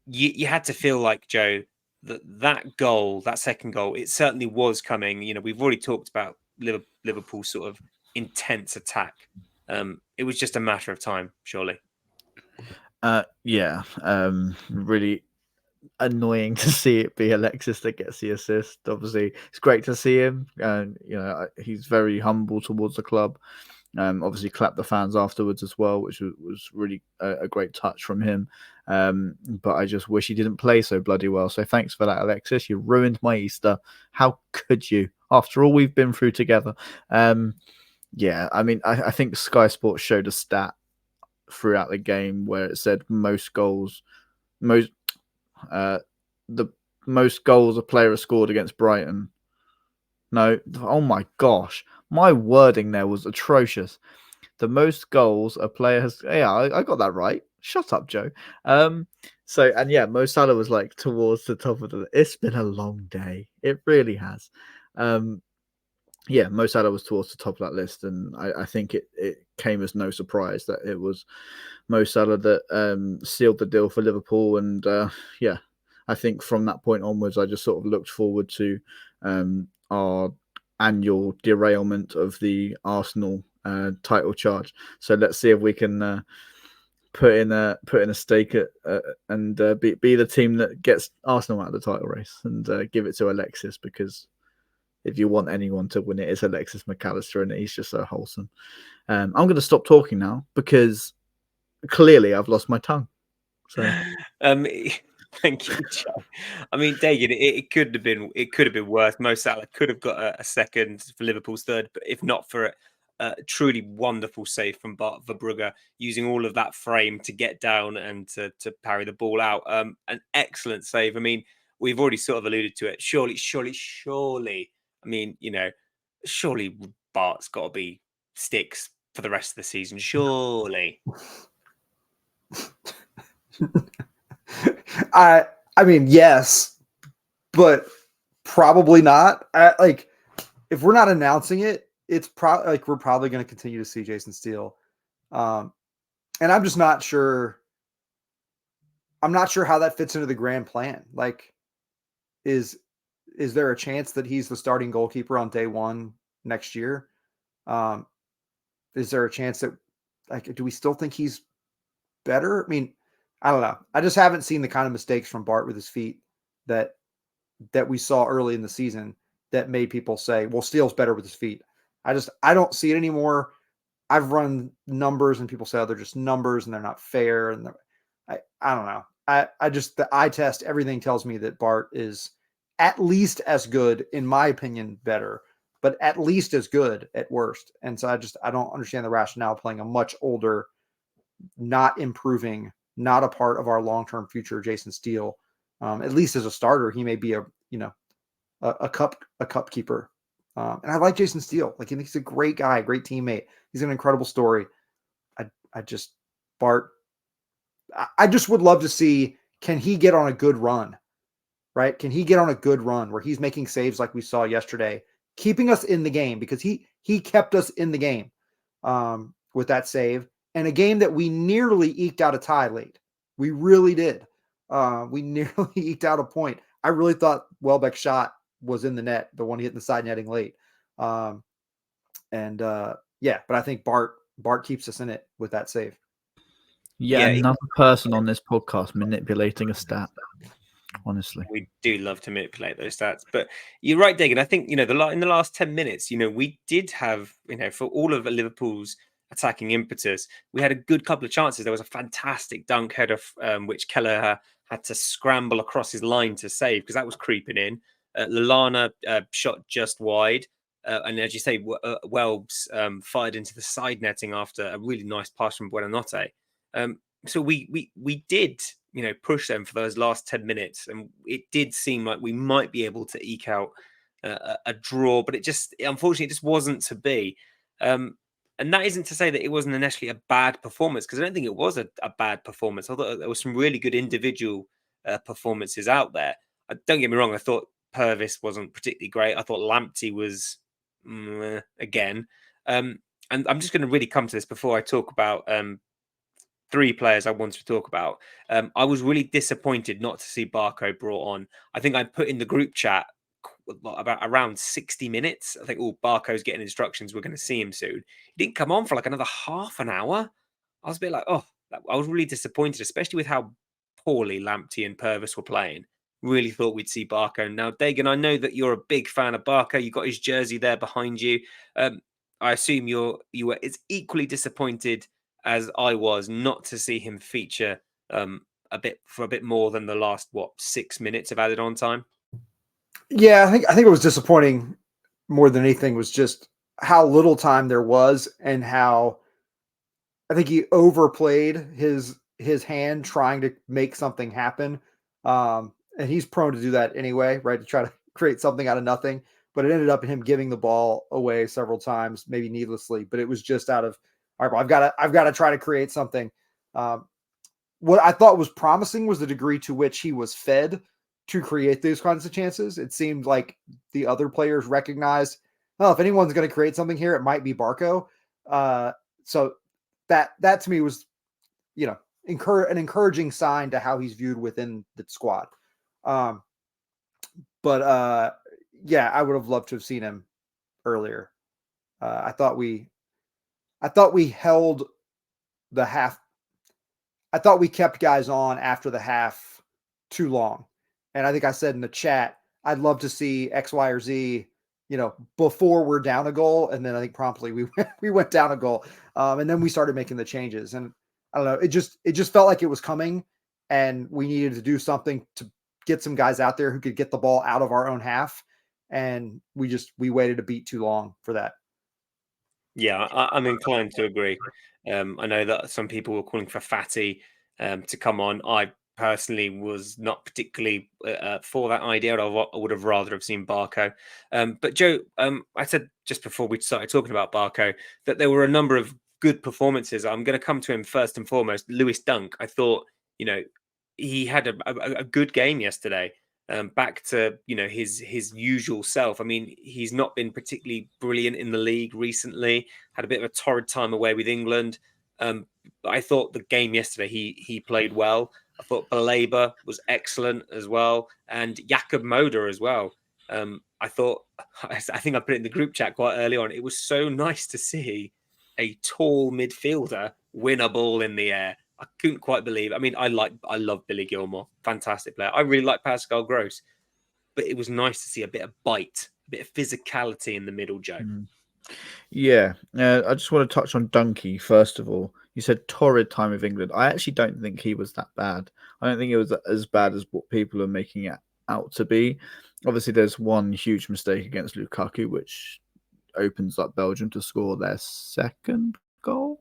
You had to feel like, Joe, that goal, that second goal, it certainly was coming. We've already talked about Liverpool sort of intense attack. It was just a matter of time, surely. Really annoying to see it be Alexis that gets the assist. Obviously, it's great to see him. He's very humble towards the club. Obviously, clapped the fans afterwards as well, which was really a great touch from him. But I just wish he didn't play so bloody well. So thanks for that, Alexis. You ruined my Easter. How could you? After all we've been through together. I think Sky Sports showed a stat throughout the game where it said the most goals a player has scored against Brighton. No, oh my gosh, my wording there was atrocious. The most goals a player has. Yeah, I got that right. Shut up, Joe. Mo Salah was like towards the top of the. It's been a long day. It really has. Mo Salah was towards the top of that list, and I think it came as no surprise that it was Mo Salah that sealed the deal for Liverpool. And I think from that point onwards, I just sort of looked forward to our annual derailment of the Arsenal title charge. So let's see if we can put in a stake at and be the team that gets Arsenal out of the title race and give it to Alexis, because if you want anyone to win it, it's Alexis McAllister, and he's just so wholesome. I'm going to stop talking now because clearly I've lost my tongue. So, thank you, Joe. I mean, Dagan, it could have been worse. Mo Salah could have got a second for Liverpool's third, but if not for a truly wonderful save from Bart Verbrugge, using all of that frame to get down and to parry the ball out. An excellent save. I mean, we've already sort of alluded to it. Surely. I mean, surely Bart's got to be sticks for the rest of the season. Surely. I mean, yes, but probably not. If we're not announcing it, it's probably we're probably going to continue to see Jason Steele. And I'm just not sure. I'm not sure how that fits into the grand plan. is there a chance that he's the starting goalkeeper on day one next year? Is there a chance that, like, do we still think he's better? I mean, I don't know. I just haven't seen the kind of mistakes from Bart with his feet that we saw early in the season that made people say, well, Steele's better with his feet. I don't see it anymore. I've run numbers and people say, oh, they're just numbers and they're not fair. And I don't know. I just, the eye test, everything tells me that Bart is at least as good, in my opinion, better, but at least as good at worst. And so I don't understand the rationale of playing a much older, not improving, not a part of our long-term future Jason Steele. At least as a starter, he may be a cup keeper. And I like Jason Steele. Like, I think he's a great guy, great teammate. He's an incredible story. Bart, I just would love to see, can he get on a good run, right? Can he get on a good run where he's making saves like we saw yesterday, keeping us in the game, because he kept us in the game with that save, and a game that we nearly eked out a tie late. We really did. We nearly eked out a point. I really thought Welbeck's shot was in the net, the one he hit in the side netting late. But I think Bart keeps us in it with that save. Yeah, another person on this podcast manipulating a stat. Honestly, we do love to manipulate those stats, but you're right, Dagan. I think in the last 10 minutes, we did have, for all of Liverpool's attacking impetus, we had a good couple of chances. There was a fantastic dunk header, which Kelleher had to scramble across his line to save because that was creeping in. Lallana shot just wide, and as you say, Welbs fired into the side netting after a really nice pass from Buonanotte. So we did, push them for those last 10 minutes, and it did seem like we might be able to eke out a draw, but unfortunately, it just wasn't to be. And that isn't to say that it wasn't initially a bad performance, because I don't think it was a bad performance. I thought there was some really good individual performances out there. Don't get me wrong, I thought Purvis wasn't particularly great. I thought Lamptey was again. And I'm just going to really come to this before I talk about three players I wanted to talk about. I was really disappointed not to see Barco brought on. I think I put in the group chat about around 60 minutes. I think, Barco's getting instructions. We're going to see him soon. He didn't come on for like another half an hour. I was a bit like, I was really disappointed, especially with how poorly Lamptey and Purvis were playing. Really thought we'd see Barco. Now, Dagan, I know that you're a big fan of Barco. You got his jersey there behind you. I assume you were as equally disappointed as I was not to see him feature a bit more than the last 6 minutes of added on time. Yeah, I think it was disappointing more than anything was just how little time there was, and how I think he overplayed his hand trying to make something happen. And he's prone to do that anyway, right? To try to create something out of nothing. But it ended up in him giving the ball away several times, maybe needlessly. But it was just out of, all right, I've got to try to create something. What I thought was promising was the degree to which he was fed to create those kinds of chances. It seemed like the other players recognized, if anyone's going to create something here, it might be Barco. So that to me was, an encouraging sign to how he's viewed within the squad. I would have loved to have seen him earlier. I thought we held the half. I thought we kept guys on after the half too long. And I think I said in the chat, I'd love to see X, Y, or Z, before we're down a goal. And then I think promptly we went down a goal. And then we started making the changes. And I don't know, it just felt like it was coming, and we needed to do something to get some guys out there who could get the ball out of our own half. And we waited a beat too long for that. Yeah, I'm inclined to agree. I know that some people were calling for Fatty to come on. I personally was not particularly for that idea. I would have rather have seen Barco. But Joe, I said just before we started talking about Barco that there were a number of good performances. I'm going to come to him first and foremost. Lewis Dunk, I thought, he had a good game yesterday. Back to his usual self. I mean, he's not been particularly brilliant in the league recently. Had a bit of a torrid time away with England. But I thought the game yesterday he played well. I thought Baleba was excellent as well, and Jakob Moder as well. I thought, I think I put it in the group chat quite early on. It was so nice to see a tall midfielder win a ball in the air. I couldn't quite believe it. I mean, I love Billy Gilmore, fantastic player. I really like Pascal Gross, but it was nice to see a bit of bite, a bit of physicality in the middle, Joe. Yeah, I just want to touch on Dunkey first of all. You said torrid time with England. I actually don't think he was that bad. I don't think it was as bad as what people are making it out to be. Obviously, there's one huge mistake against Lukaku, which opens up Belgium to score their second goal.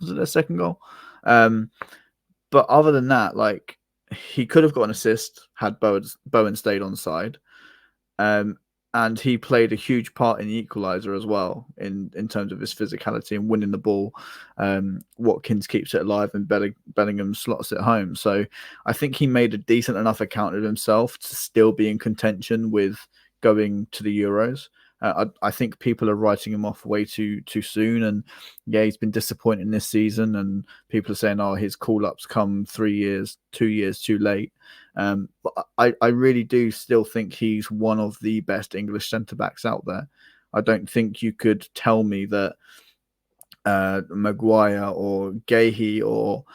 Was it their second goal? But other than that, like, he could have got an assist had Bowen stayed on side. And he played a huge part in the equaliser as well, in terms of his physicality and winning the ball. Watkins keeps it alive and Bellingham slots it home. So I think he made a decent enough account of himself to still be in contention with going to the Euros. I think people are writing him off way too soon, and yeah, he's been disappointing this season. And people are saying, "Oh, his call-ups come 2 years too late." But I really do still think he's one of the best English centre backs out there. I don't think you could tell me that Maguire or Gahey or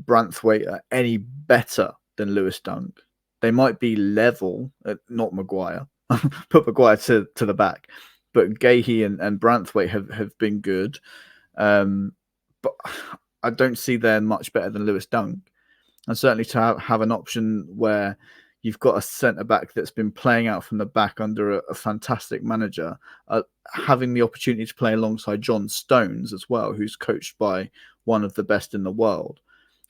Branthwaite are any better than Lewis Dunk. They might be level, not Maguire. Put Maguire to the back, but Gahey and Branthwaite have been good. But I don't see they're much better than Lewis Dunk. And certainly to have an option where you've got a centre-back that's been playing out from the back under a fantastic manager, having the opportunity to play alongside John Stones as well, who's coached by one of the best in the world.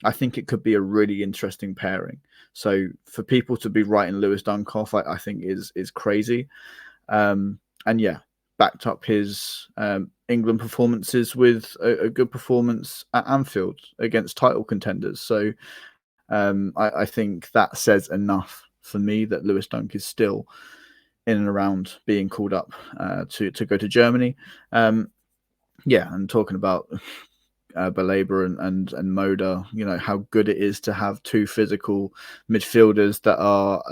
I think it could be a really interesting pairing. So for people to be writing Lewis Dunk off, I think is crazy. And yeah, backed up his England performances with a good performance at Anfield against title contenders. So I think that says enough for me that Lewis Dunk is still in and around being called up to go to Germany. Yeah, and talking about Baleba and Moda, you know, how good it is to have two physical midfielders that are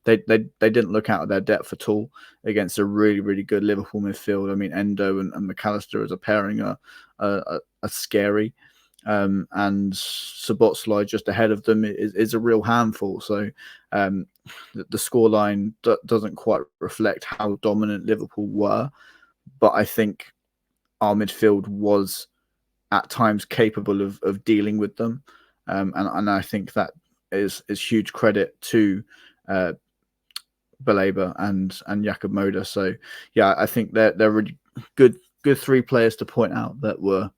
they didn't look out of their depth at all against a really, really good Liverpool midfield. I mean, Endo and McAllister as a pairing are scary. And Szoboszlai just ahead of them is a real handful. So the scoreline doesn't quite reflect how dominant Liverpool were, but I think our midfield was at times capable of dealing with them, and I think that is huge credit to Baleba and Jakub Moder. So yeah, I think they're really good three players to point out that were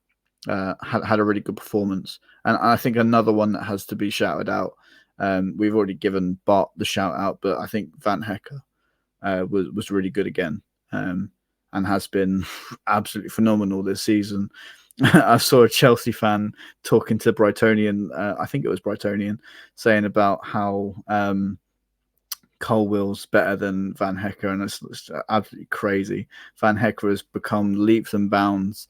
had a really good performance. And I think another one that has to be shouted out, we've already given Bart the shout out, but I think Van Hecker was really good again, and has been absolutely phenomenal this season. I saw a Chelsea fan talking to Brightonian, I think it was Brightonian, saying about how Colwill's better than Van Hecker, and it's absolutely crazy. Van Hecker has become leaps and bounds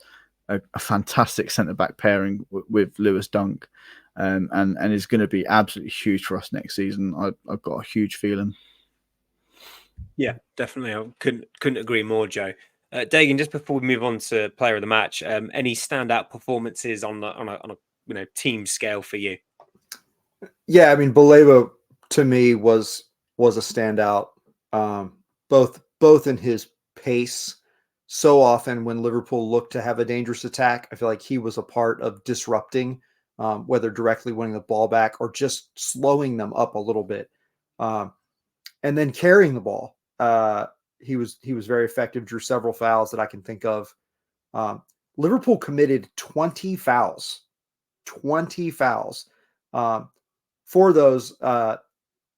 a fantastic centre-back pairing with Lewis Dunk, and is going to be absolutely huge for us next season. I've got a huge feeling. Yeah, definitely. I couldn't agree more, Joe. Dagan, just before we move on to player of the match, any standout performances on a team scale for you? Yeah, I mean, Baleba to me was a standout, both in his pace. So often when Liverpool looked to have a dangerous attack, I feel like he was a part of disrupting, whether directly winning the ball back or just slowing them up a little bit, and then carrying the ball. He was very effective, drew several fouls that I can think of. Liverpool committed 20 fouls. 20 fouls. For those,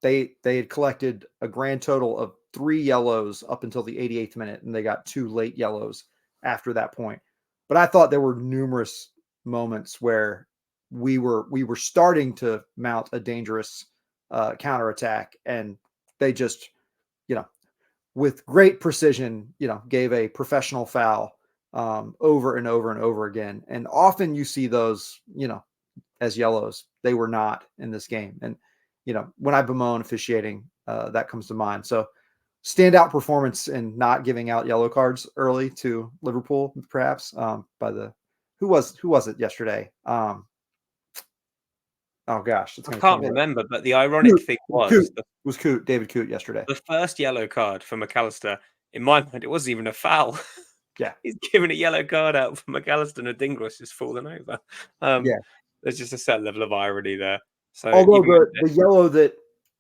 they had collected a grand total of 3 yellows up until the 88th minute, and they got 2 late yellows after that point. But I thought there were numerous moments where we were starting to mount a dangerous counterattack, and they just, with great precision, gave a professional foul over and over and over again. And often you see those, as yellows. They were not in this game. And, when I bemoan officiating, that comes to mind. So standout performance in not giving out yellow cards early to Liverpool, perhaps by the who was it yesterday? Oh gosh, it's I going to can't kill me. remember, but the ironic thing was David Coote yesterday. the first yellow card for McAllister. In my mind, it wasn't even a foul. Yeah, he's giving a yellow card out for McAllister, and Adingra's just fallen over. yeah. There's just a certain level of irony there. So Although even the yellow that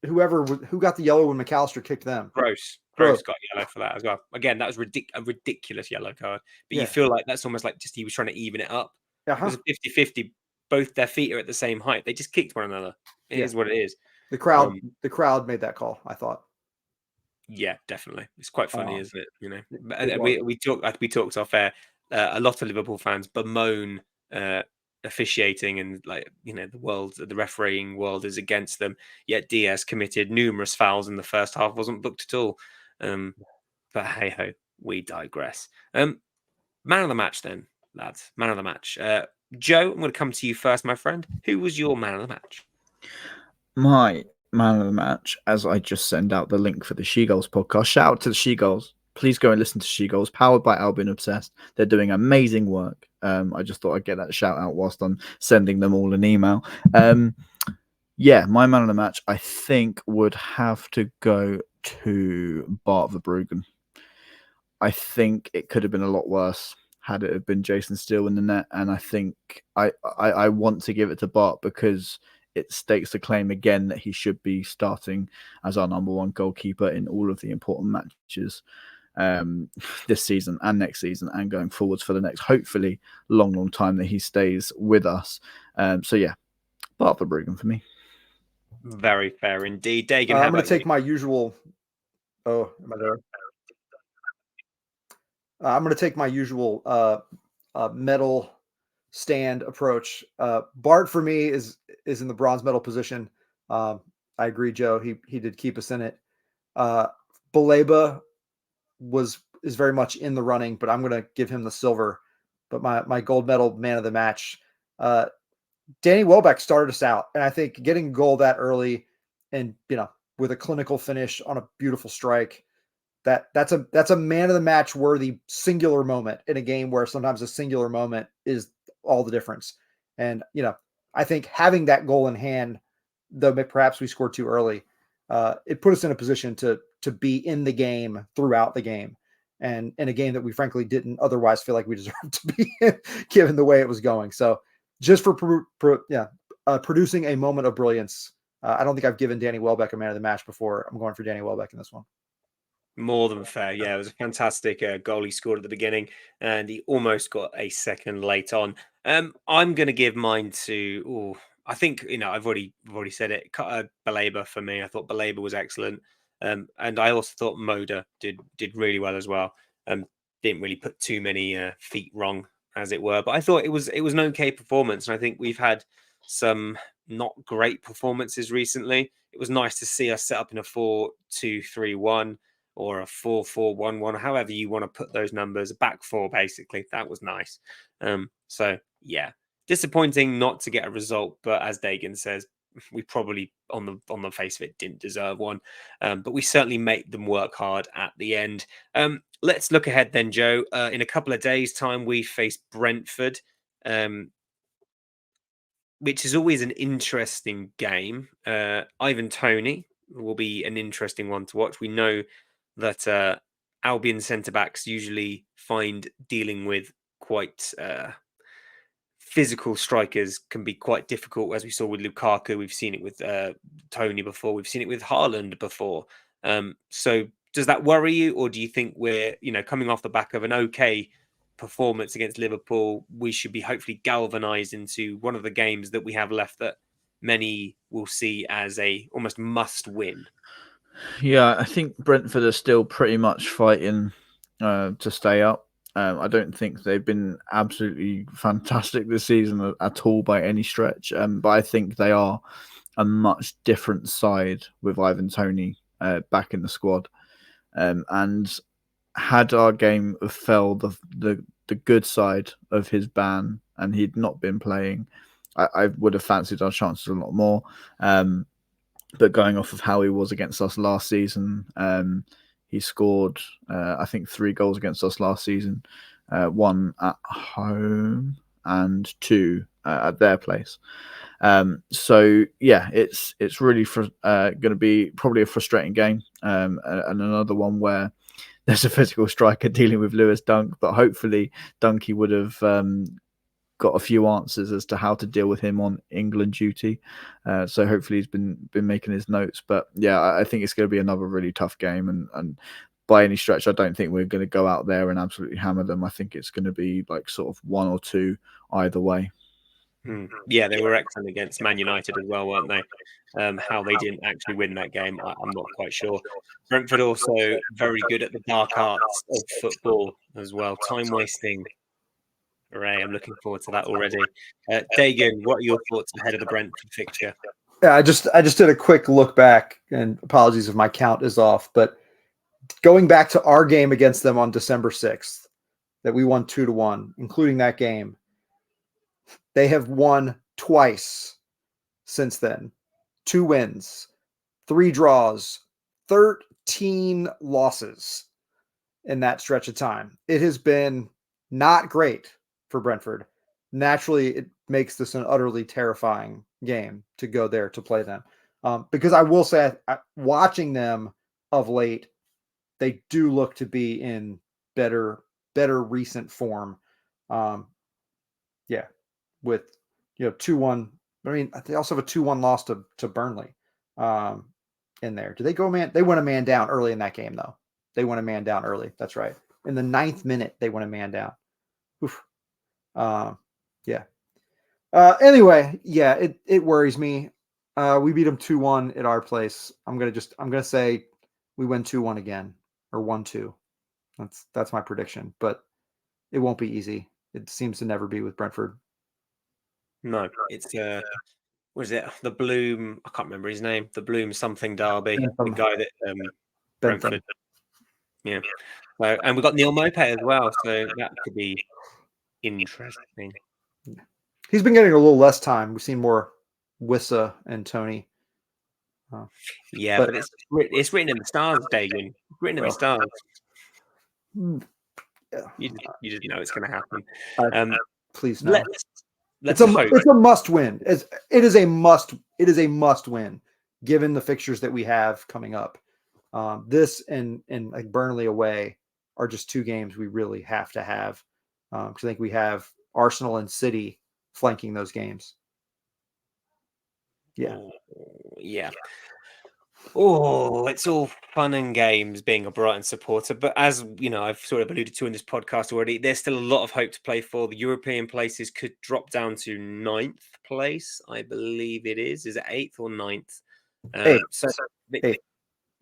who got the yellow when McAllister kicked them, Gross got yellow for that as well. Again, that was a ridiculous yellow card. But you feel like that's almost like just he was trying to even it up. It was a 50-50. Both their feet are at the same height. They just kicked one another. It is what it is. The crowd made that call, I thought. Yeah, definitely. It's quite funny, isn't it? You know, was. we talked off air. A lot of Liverpool fans bemoan officiating, and like, you know, the refereeing world is against them. Yet Diaz committed numerous fouls in the first half, wasn't booked at all. But hey ho, we digress. Man of the match then, lads. Man of the match. Joe, I'm going to come to you first, my friend. Who was your man of the match? My man of the match, as I just send out the link for the She-Goals podcast. Shout out to the She-Goals. Please go and listen to She-Goals, powered by Albion Obsessed. They're doing amazing work. I just thought I'd get that shout out whilst I'm sending them all an email. Yeah, my man of the match, I think, would have to go to Bart Verbruggen. I think it could have been a lot worse had it have been Jason Steele in the net. And I think I want to give it to Bart because it stakes the claim again that he should be starting as our number one goalkeeper in all of the important matches this season and next season and going forwards for the next, hopefully, long time that he stays with us. So yeah, Bart Verbruggen for me. Very fair indeed. Dagan, I'm going to take my usual... Oh, am I there? I'm going to take my usual medal stand approach. Bart for me is in the bronze medal position. I agree, Joe. He did keep us in it. Baleba is very much in the running, but I'm going to give him the silver. But my gold medal man of the match, Danny Welbeck started us out, and I think getting a goal that early, and with a clinical finish on a beautiful strike, that's a man of the match worthy singular moment in a game where sometimes a singular moment is all the difference. And I think having that goal in hand, though perhaps we scored too early, it put us in a position to be in the game throughout the game, and in a game that we frankly didn't otherwise feel like we deserved to be in, given the way it was going. So just for producing a moment of brilliance, I don't think I've given Danny Welbeck a man of the match before. I'm going for Danny Welbeck in this one. More than fair. Yeah, it was a fantastic goal he scored at the beginning, and he almost got a second late on. I'm going to give mine to... I think, I've already said it. Baleba for me. I thought Baleba was excellent. And I also thought Moda did really well as well. Didn't really put too many feet wrong, as it were. But I thought it was an okay performance. And I think we've had some not great performances recently. It was nice to see us set up in a 4-2-3-1 or a 4-4-1-1, however you want to put those numbers, a back four, basically. That was nice. So, yeah, disappointing not to get a result. But as Dagan says, we probably, on the face of it, didn't deserve one. But we certainly made them work hard at the end. Let's look ahead then, Joe. In a couple of days' time, we face Brentford, which is always an interesting game. Ivan Toney will be an interesting one to watch. We know that Albion centre-backs usually find dealing with quite physical strikers can be quite difficult, as we saw with Lukaku. We've seen it with Toney before. We've seen it with Haaland before. So does that worry you, or do you think we're, coming off the back of an okay performance against Liverpool, we should be hopefully galvanised into one of the games that we have left that many will see as a almost must win? Yeah, I think Brentford are still pretty much fighting to stay up. I don't think they've been absolutely fantastic this season at all by any stretch. But I think they are a much different side with Ivan Toney back in the squad. And had our game fell the good side of his ban and he'd not been playing, I would have fancied our chances a lot more. But going off of how he was against us last season, He scored, I think, 3 goals against us last season, 1 at home and 2 at their place. So yeah, it's really going to be probably a frustrating game, and another one where there's a physical striker dealing with Lewis Dunk, but hopefully Dunky would have got a few answers as to how to deal with him on England duty. So hopefully he's been making his notes. But yeah, I think it's going to be another really tough game, and by any stretch, I don't think we're going to go out there and absolutely hammer them. I think it's going to be like sort of 1 or 2 either way. Yeah, they were excellent against Man United as well, weren't they? How they didn't actually win that game, I'm not quite sure. Brentford also very good at the dark arts of football as well. Time wasting. Hooray, I'm looking forward to that already. Dagan, what are your thoughts ahead of the Brentford fixture? Yeah, I just did a quick look back, and apologies if my count is off, but going back to our game against them on December 6th, that we won 2-1, including that game, they have won twice since then. 2 wins, 3 draws, 13 losses in that stretch of time. It has been not great for Brentford. Naturally, it makes this an utterly terrifying game to go there to play them. Because I will say, watching them of late, they do look to be in better recent form. Yeah, with 2-1. I mean, they also have a 2-1 loss to Burnley in there. Do they go man? They went a man down early in that game, though. They went a man down early. That's right. In the 9th minute, they went a man down. Oof. Yeah. Anyway, yeah, it worries me. We beat them 2-1 at our place. I'm gonna say we win 2-1 again, or 1-2. That's my prediction, but it won't be easy. It seems to never be with Brentford. No, it's what is it? The Bloom, I can't remember his name. The Bloom something Derby, the guy that Brentford. Yeah. And we've got Neil Maupay as well, so that could be interesting. He's been getting a little less time. We've seen more Wissa and Tony. Yeah, but it's written in the stars, Dagan. Written in the stars. Yeah. You just know it's going to happen. Please no. Let's hope. It's a must win. It is a must win, given the fixtures that we have coming up. This and like Burnley away are just 2 games we really have to have. Because I think we have Arsenal and City flanking those games. Yeah. Yeah. Oh, it's all fun and games being a Brighton supporter, but as you know, I've sort of alluded to in this podcast already, there's still a lot of hope to play for. The European places could drop down to 9th place, I believe it is. Is it 8th or 9th? 8th.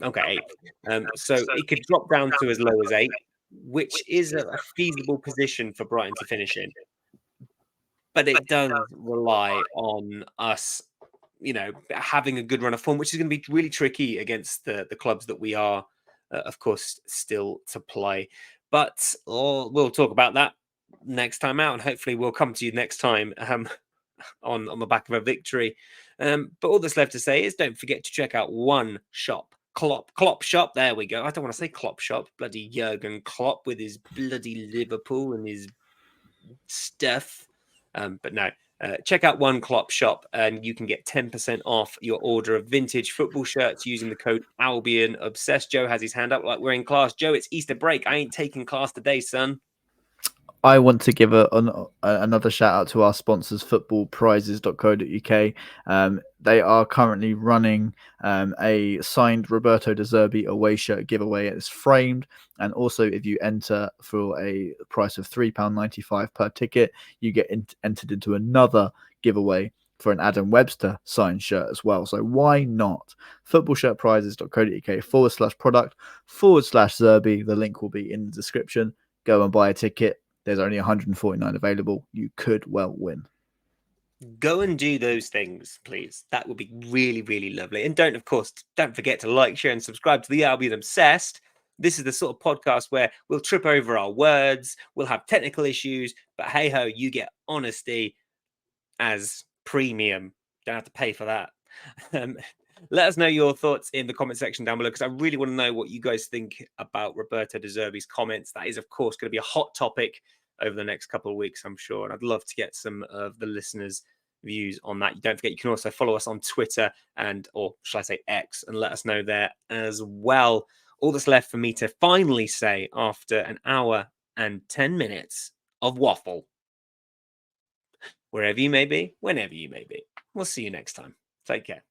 Okay, 8th. So it could drop down to as low as 8, which is a feasible position for Brighton to finish in. But it does rely on us, having a good run of form, which is going to be really tricky against the clubs that we are, of course, still to play. But we'll talk about that next time out, and hopefully we'll come to you next time on the back of a victory. But all that's left to say is don't forget to check out one shop. Klopp shop. There we go. I don't want to say Klopp shop. Bloody Jurgen Klopp with his bloody Liverpool and his stuff. But no, check out One Klopp shop and you can get 10% off your order of vintage football shirts using the code Albion Obsessed. Joe has his hand up like we're in class. Joe, it's Easter break. I ain't taking class today, son. I want to give another shout out to our sponsors, footballprizes.co.uk. They are currently running a signed Roberto De Zerbi away shirt giveaway. It's framed, and also if you enter for a price of £3.95 per ticket, you get entered into another giveaway for an Adam Webster signed shirt as well. So why not? footballshirtprizes.co.uk/product/Zerbi. The link will be in the description. Go and buy a ticket. There's only 149 available. You could well win. Go and do those things, please. That would be really, really lovely. And don't forget to like, share, and subscribe to the Albion Obsessed. This is the sort of podcast where we'll trip over our words, we'll have technical issues, but hey ho, you get honesty as premium. Don't have to pay for that. Let us know your thoughts in the comment section down below, because I really want to know what you guys think about Roberto De Zerbi's comments. That is, of course, going to be a hot topic over the next couple of weeks, I'm sure. And I'd love to get some of the listeners' views on that. Don't forget, you can also follow us on Twitter or shall I say X, and let us know there as well. All that's left for me to finally say after an hour and 10 minutes of waffle, wherever you may be, whenever you may be. We'll see you next time. Take care.